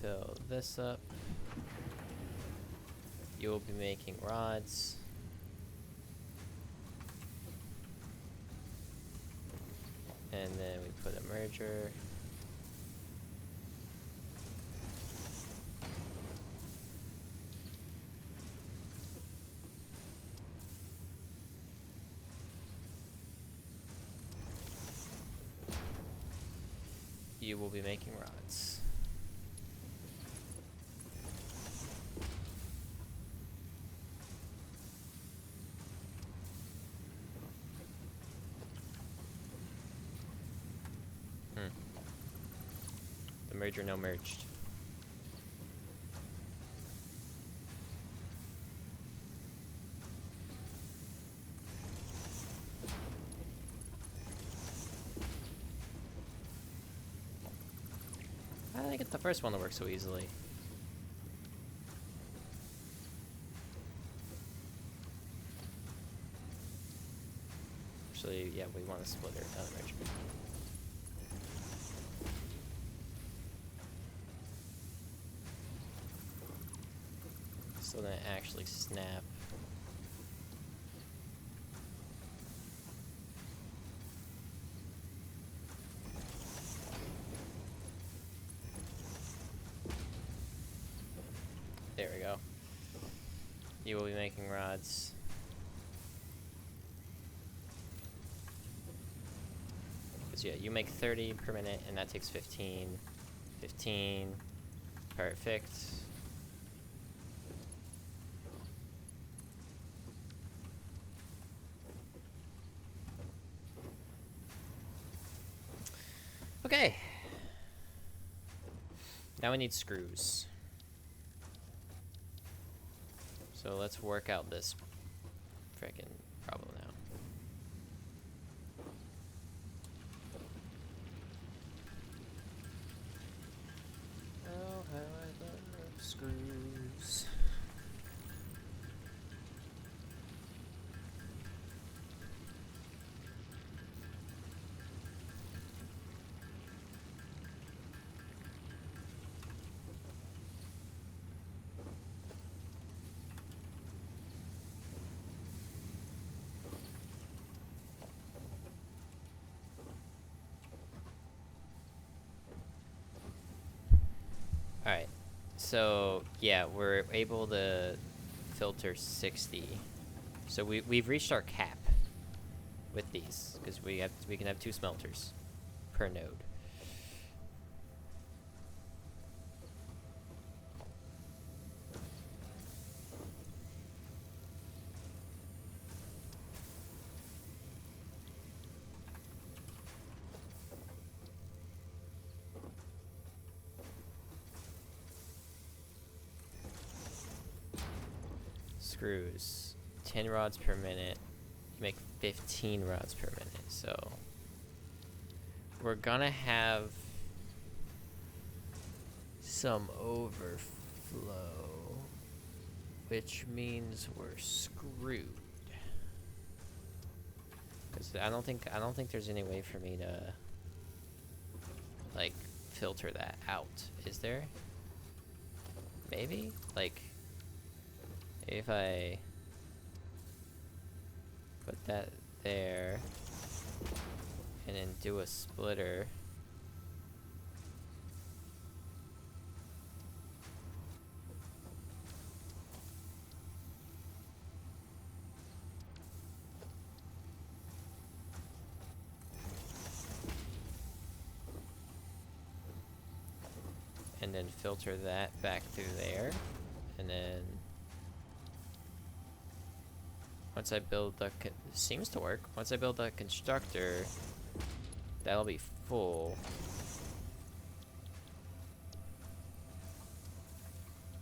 Fill this up. You will be making rods. And then we put a merger. You will be making rods. The merger no merged. I think it's the first one to work so easily. Actually, yeah, we want to split it down the merger. So then it actually snap. There we go. You will be making rods. Because yeah, you make 30 per minute, and that takes 15. 15. Perfect. Okay. Now we need screws. So let's work out this frickin' problem now. Oh, how I love screws. So yeah, we're able to filter 60. So we've reached our cap with these because we can have 2 smelters per node. Screws, 10 rods per minute. You make 15 rods per minute. So we're gonna have some overflow, which means we're screwed. Because I don't think there's any way for me to like filter that out. Is there? Maybe? Like if I put that there and then do a splitter. And then filter that back through there. And then once I build the seems to work. Once I build the constructor, that'll be full.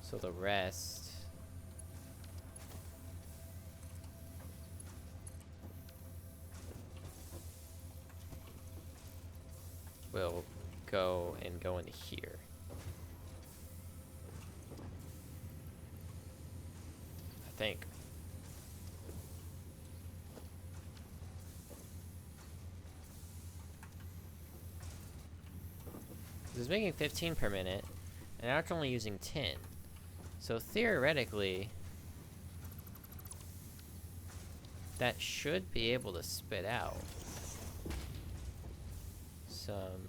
So the rest will go into here. I think. It's making 15 per minute, and now it's only using 10. So theoretically, that should be able to spit out some.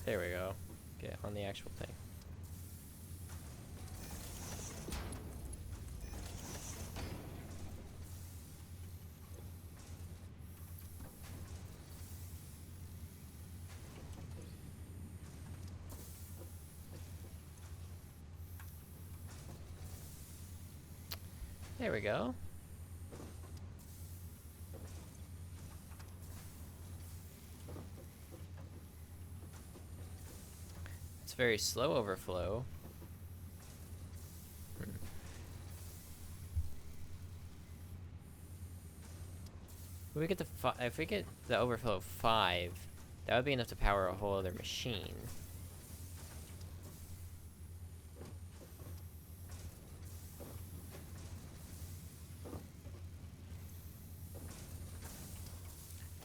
There we go. Get on the actual thing. There we go. It's very slow overflow. If we get the overflow of 5, that would be enough to power a whole other machine.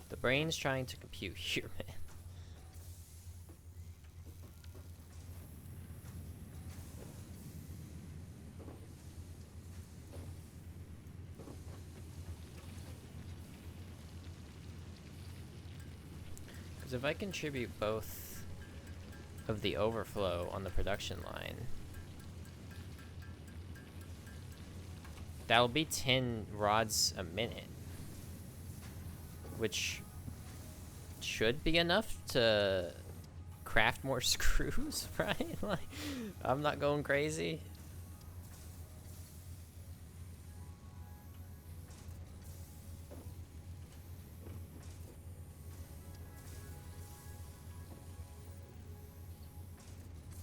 The brain's trying to compute here, man. Because if I contribute both of the overflow on the production line, that'll be 10 rods a minute, which should be enough to craft more screws, right? Like, I'm not going crazy.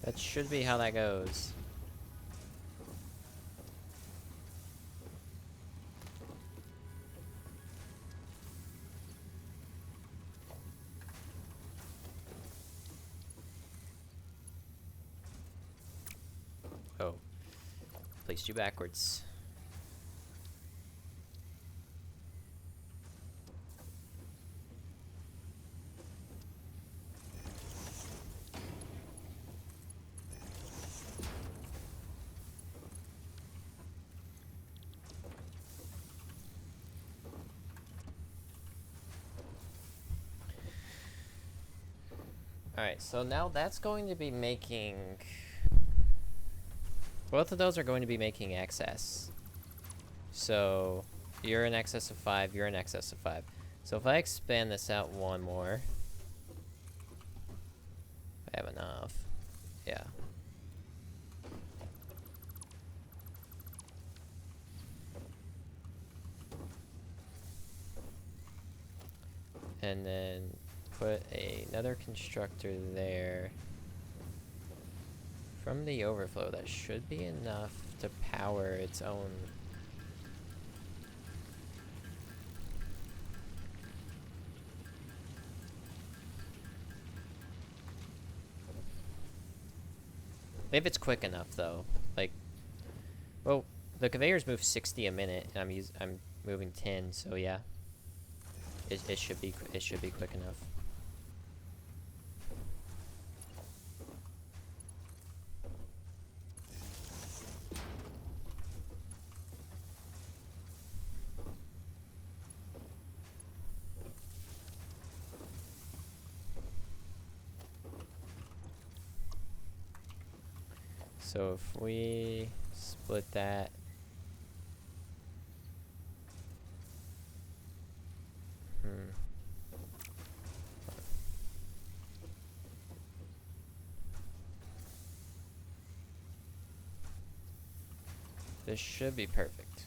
That should be how that goes. Oh. Placed you backwards. Alright, so now that's going to be making... Both of those are going to be making excess. So, you're in excess of 5, you're in excess of 5. So if I expand this out one more... I have enough. Yeah. And then put another constructor there. From the overflow, that should be enough to power its own. If it's quick enough, though. Like, well, the conveyors move 60 a minute, and I'm moving 10, so yeah. It should be quick enough. So if we split that, this should be perfect.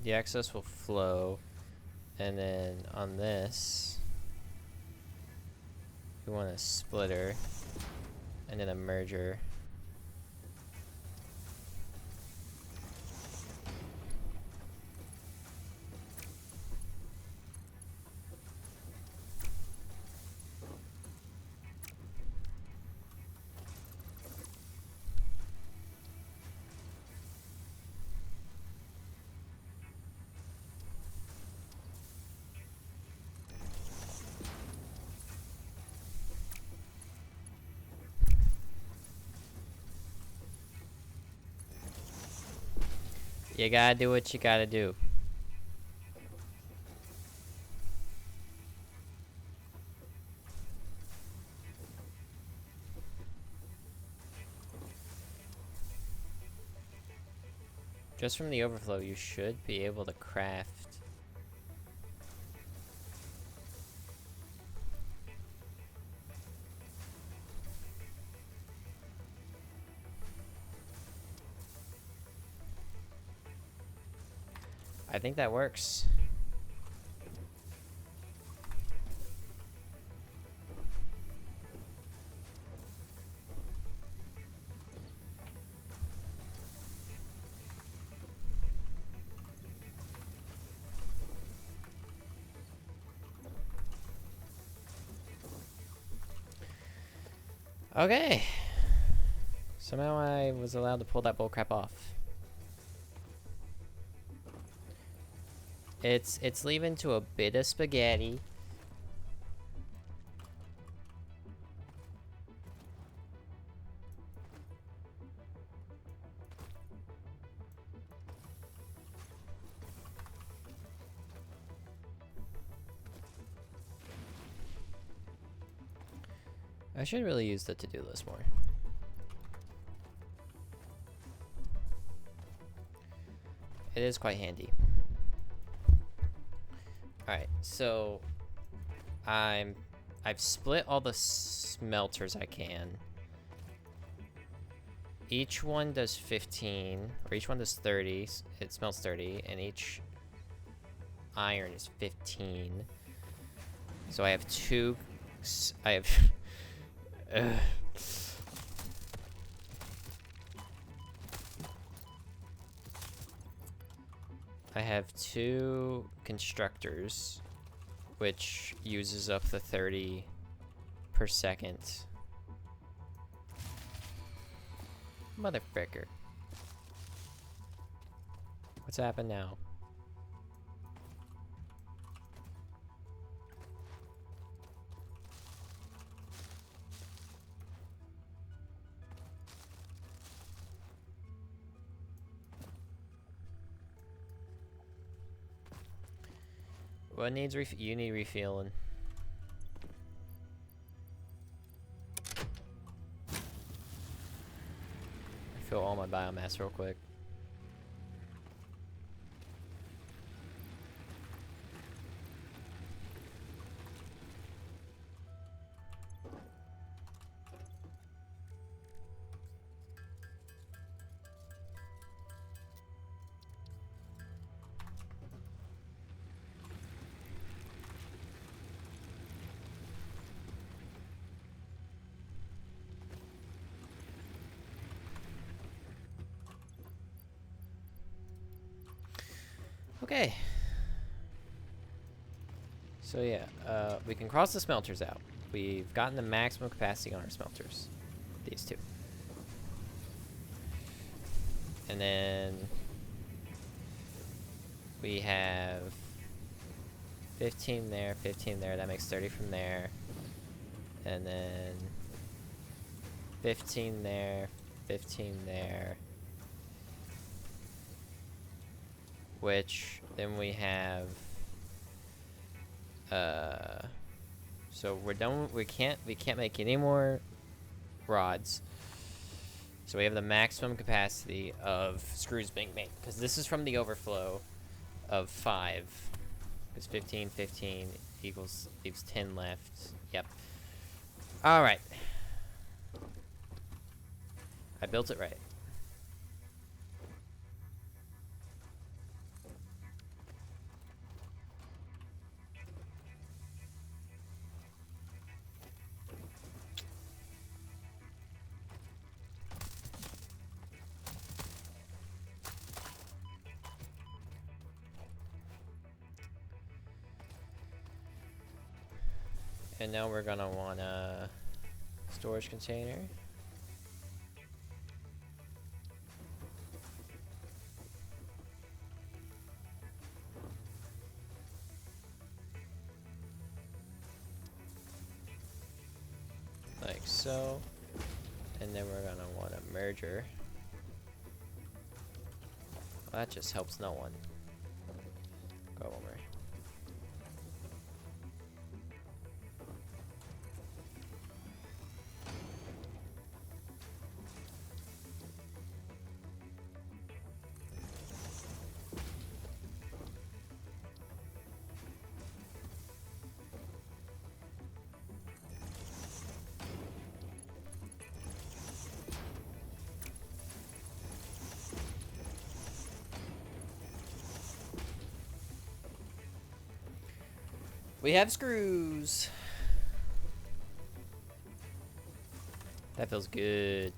The excess will flow, and then on this, we want a splitter, and then a merger. You gotta do what you gotta do. Just from the overflow, you should be able to craft. I think that works. Okay. Somehow I was allowed to pull that bullcrap off. It's leaving to a bit of spaghetti. I should really use the to-do list more. It is quite handy. Alright, so I've split all the smelters I can. Each one does 15, or each one does 30. It smelts 30, and each iron is 15. So I have two. I have. I have 2 constructors, which uses up the 30 per second. Motherfricker. What's happened now? What needs you need refueling? Fill all my biomass real quick. Okay. So yeah, we can cross the smelters out. We've gotten the maximum capacity on our smelters. These two. And then we have 15 there, 15 there. That makes 30 from there. And then 15 there, 15 there. Which then we have so we're done. We can't make any more rods. So we have the maximum capacity of screws being made, because this is from the overflow of 5. Because 15, 15 leaves 10 left. Yep. All right. I built it right. And now we're gonna want a storage container. Like so. And then we're gonna want a merger. Well, that just helps no one. Go over. We have screws. That feels good.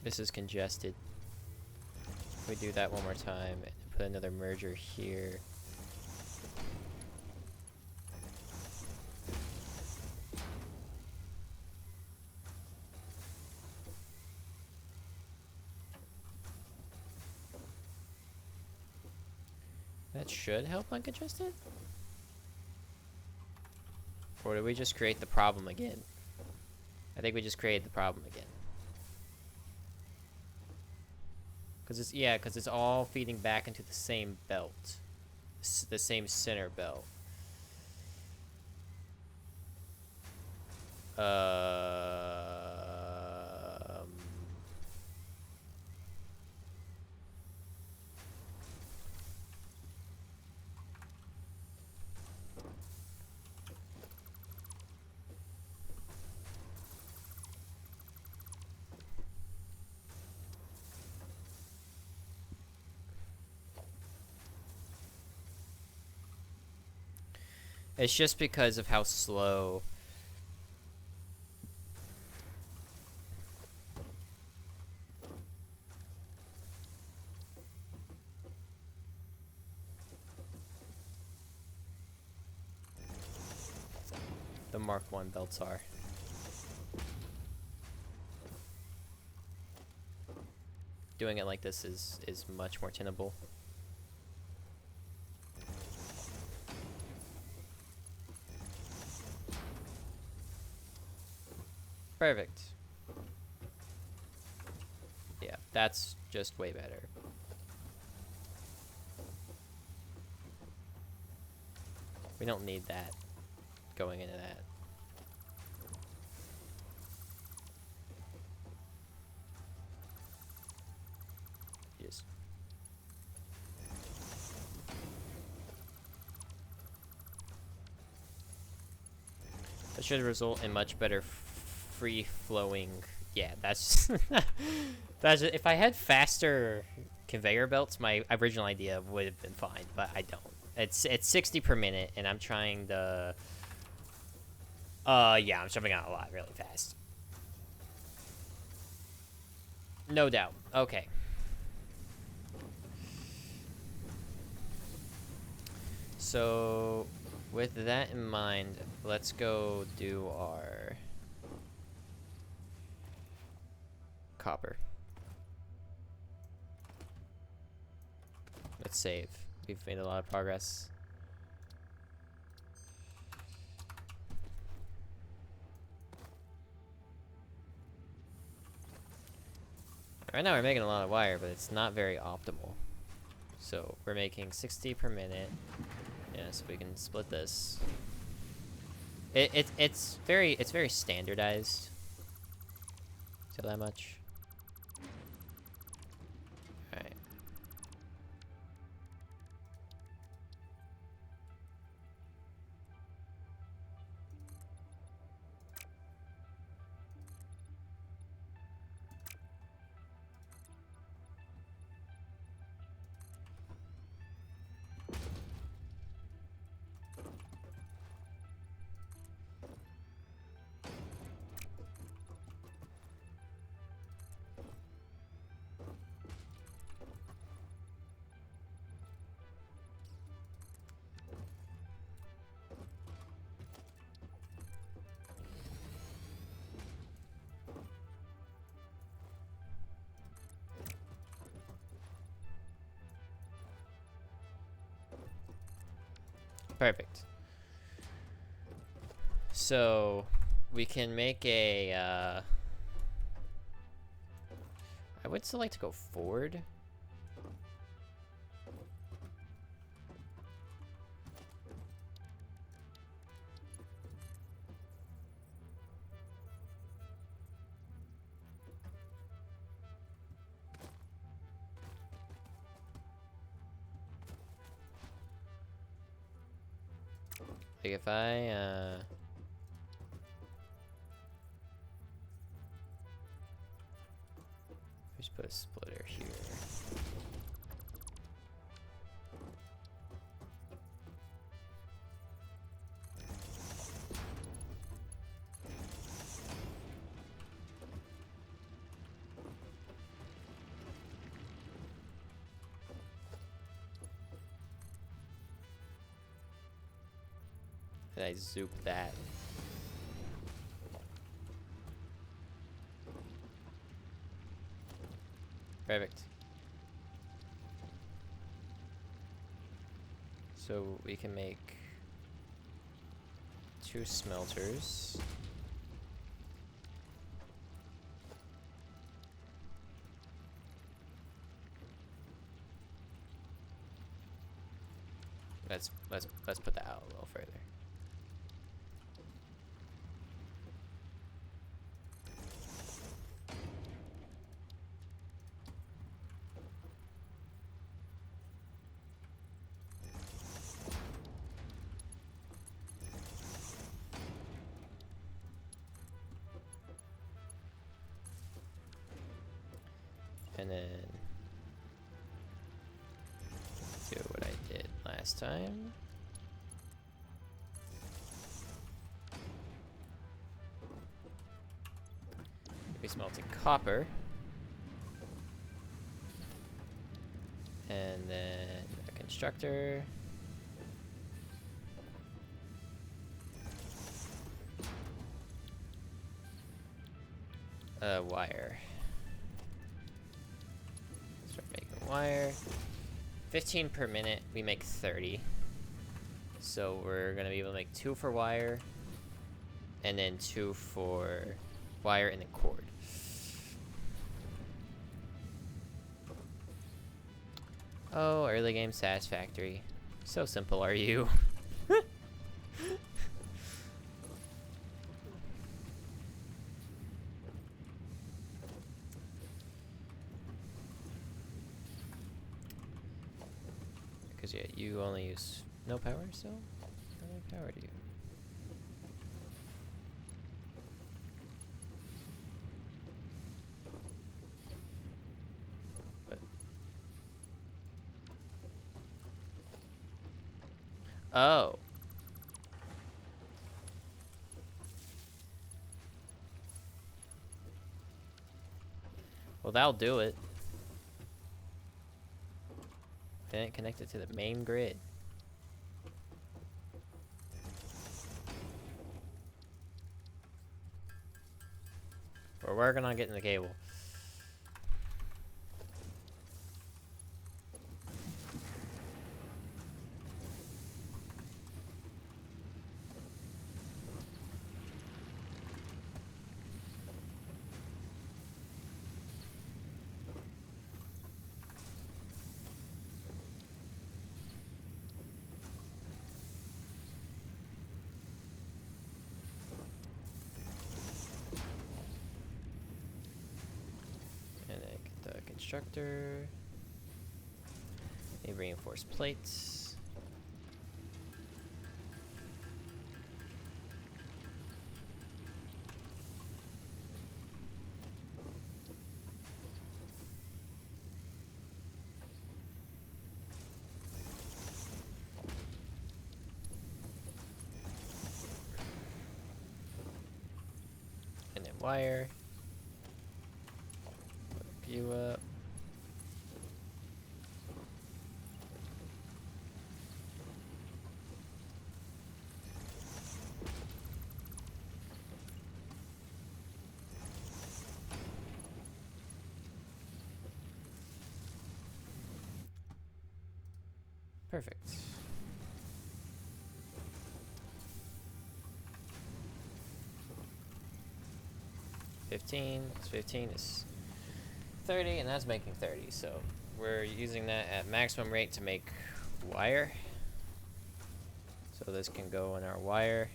This is congested. We do that one more time and put another merger here. That should help uncongested? Or did we just create the problem again? I think we just created the problem again. Because it's all feeding back into the same belt. The same center belt. It's just because of how slow. The Mark 1 belts are. Doing it like this is much more tenable. Perfect. Yeah, that's just way better. We don't need that going into that. Just that should result in much better free-flowing. Yeah, that's that's if I had faster conveyor belts, my original idea would have been fine, but I don't. It's 60 per minute, and I'm trying to. Yeah, I'm shoving out a lot really fast. No doubt. Okay. So, with that in mind, let's go do our copper. Let's save. We've made a lot of progress. Right now we're making a lot of wire, but it's not very optimal. So we're making 60 per minute. Yeah, so we can split this. It's very standardized. So that much. Alright. Perfect. So we can make a I would still like to go forward. Like if I just put a splitter here. And I zoop that. Perfect. So we can make 2 smelters. Let's put that out a little further. And then do what I did last time. be smelting copper. And then a constructor. Wire. Start making wire. 15 per minute, we make 30. So we're gonna be able to make 2 for wire, and then 2 for wire and then cord. Oh, early game satisfactory. So simple are you? Because yeah, you only use no power still? How many power do you? What? Oh. Well, that'll do it. Didn't connect it to the main grid. We're working on getting the cable. And then get the constructor. Need reinforced plates. And then wire. Hook you up. Perfect. 15. 15 is 30, and that's making 30. So we're using that at maximum rate to make wire. So this can go in our wire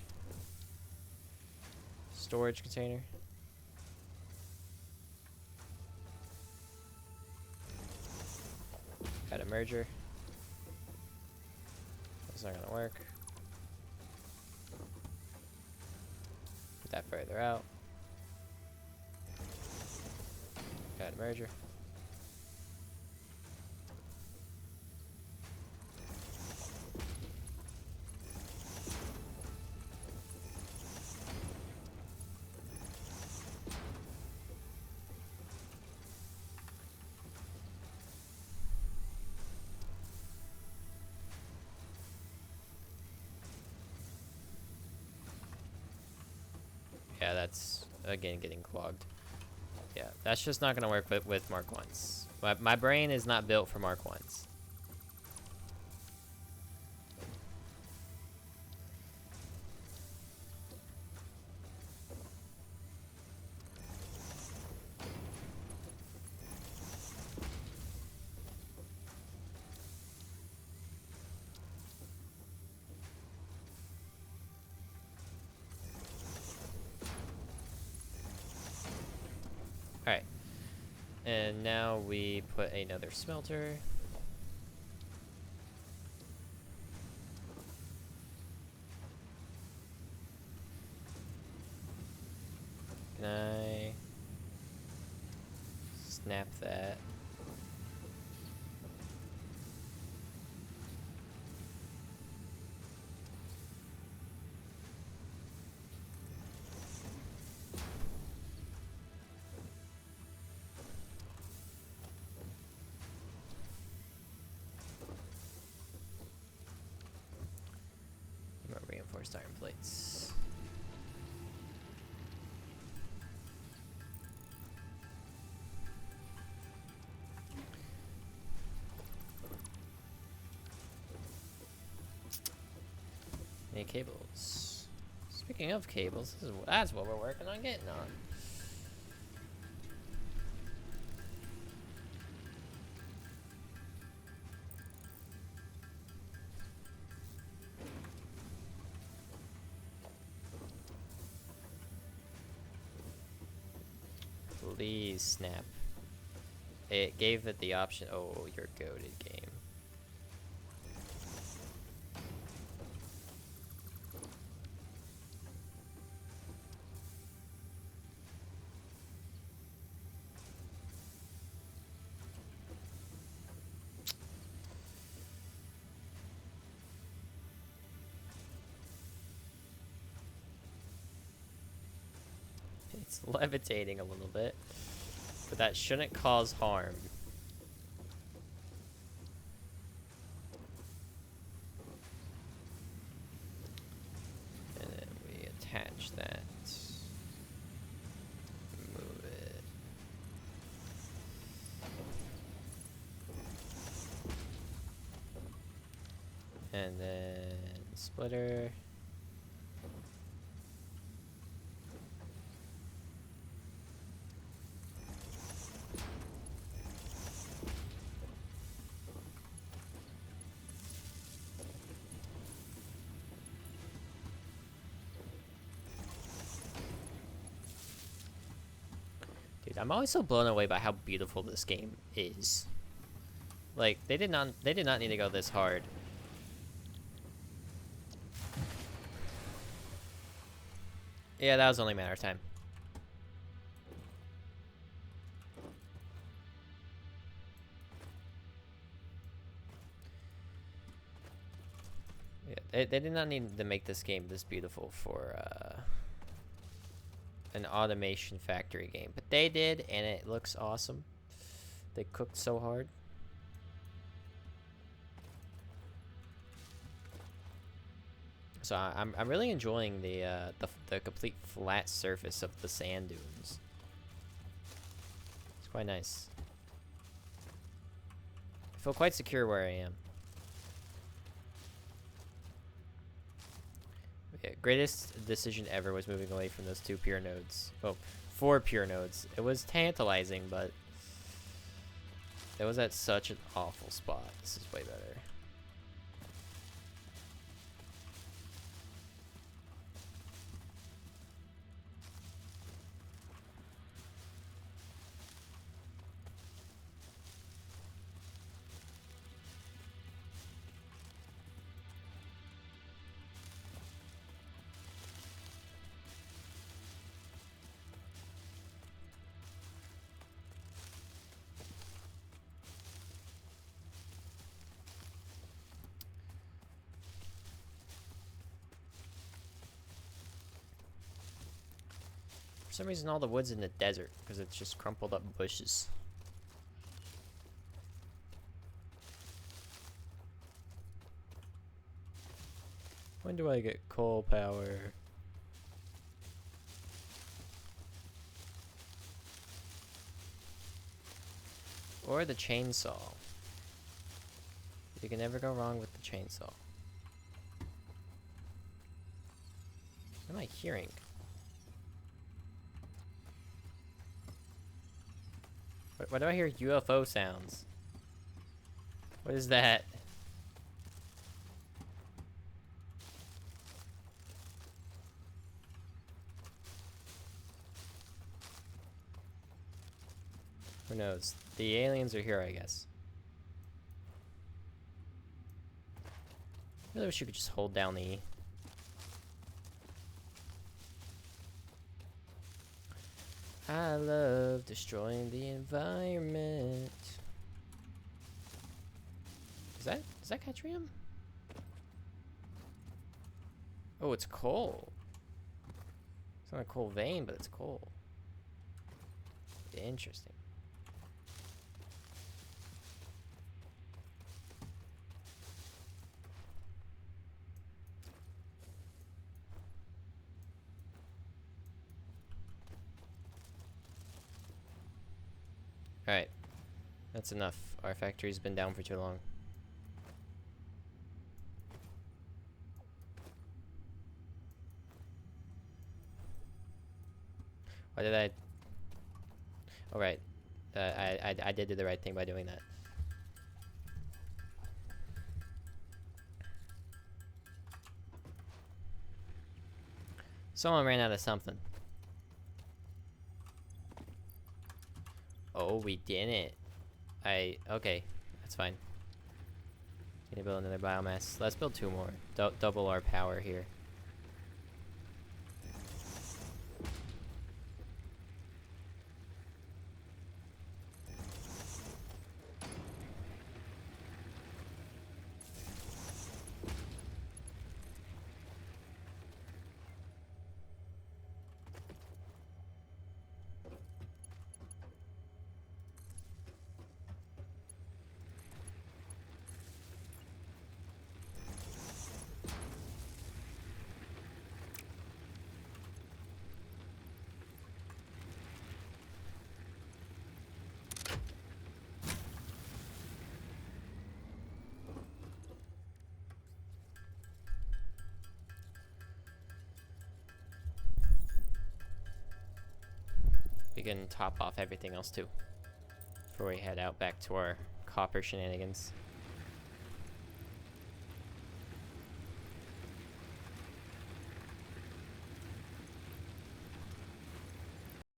storage container. Got a merger. That's not gonna work. Put that further out. Got a merger. Yeah, that's again getting clogged. Yeah, that's just not gonna work with Mark 1s. My brain is not built for Mark 1s. Alright. And now we put another smelter. Can I snap that? reinforced iron plates. Any cables? Speaking of cables, that's what we're working on getting on. Please snap. It gave it the option. Oh, you're goated, game. It's levitating a little bit, but that shouldn't cause harm. And then we attach that. Move it. And then splitter. Dude, I'm always so blown away by how beautiful this game is. Like, they did not need to go this hard. Yeah, that was only a matter of time. Yeah, they did not need to make this game this beautiful for an automation factory game, but they did, and it looks awesome. They cooked so hard. So I'm really enjoying the complete flat surface of the sand dunes. It's quite nice. I feel quite secure where I am. Yeah, greatest decision ever was moving away from those 2 pure nodes. Oh, 4 pure nodes. It was tantalizing, but it was at such an awful spot. This is way better. For some reason, all the wood's in the desert because it's just crumpled up bushes. When do I get coal power? Or the chainsaw. You can never go wrong with the chainsaw. What am I hearing? Why do I hear UFO sounds? What is that? Who knows? The aliens are here, I guess. I really wish you could just hold down the E. I love destroying the environment. Is that Catrium? Oh, it's coal. It's not a coal vein, but it's coal. Interesting. Alright. That's enough. Our factory's been down for too long. Why did I... Oh, right. I did do the right thing by doing that. Someone ran out of something. Oh, we didn't. Okay. That's fine. Need to build another biomass. Let's build 2 more. Double our power here. We can top off everything else too before we head out back to our copper shenanigans.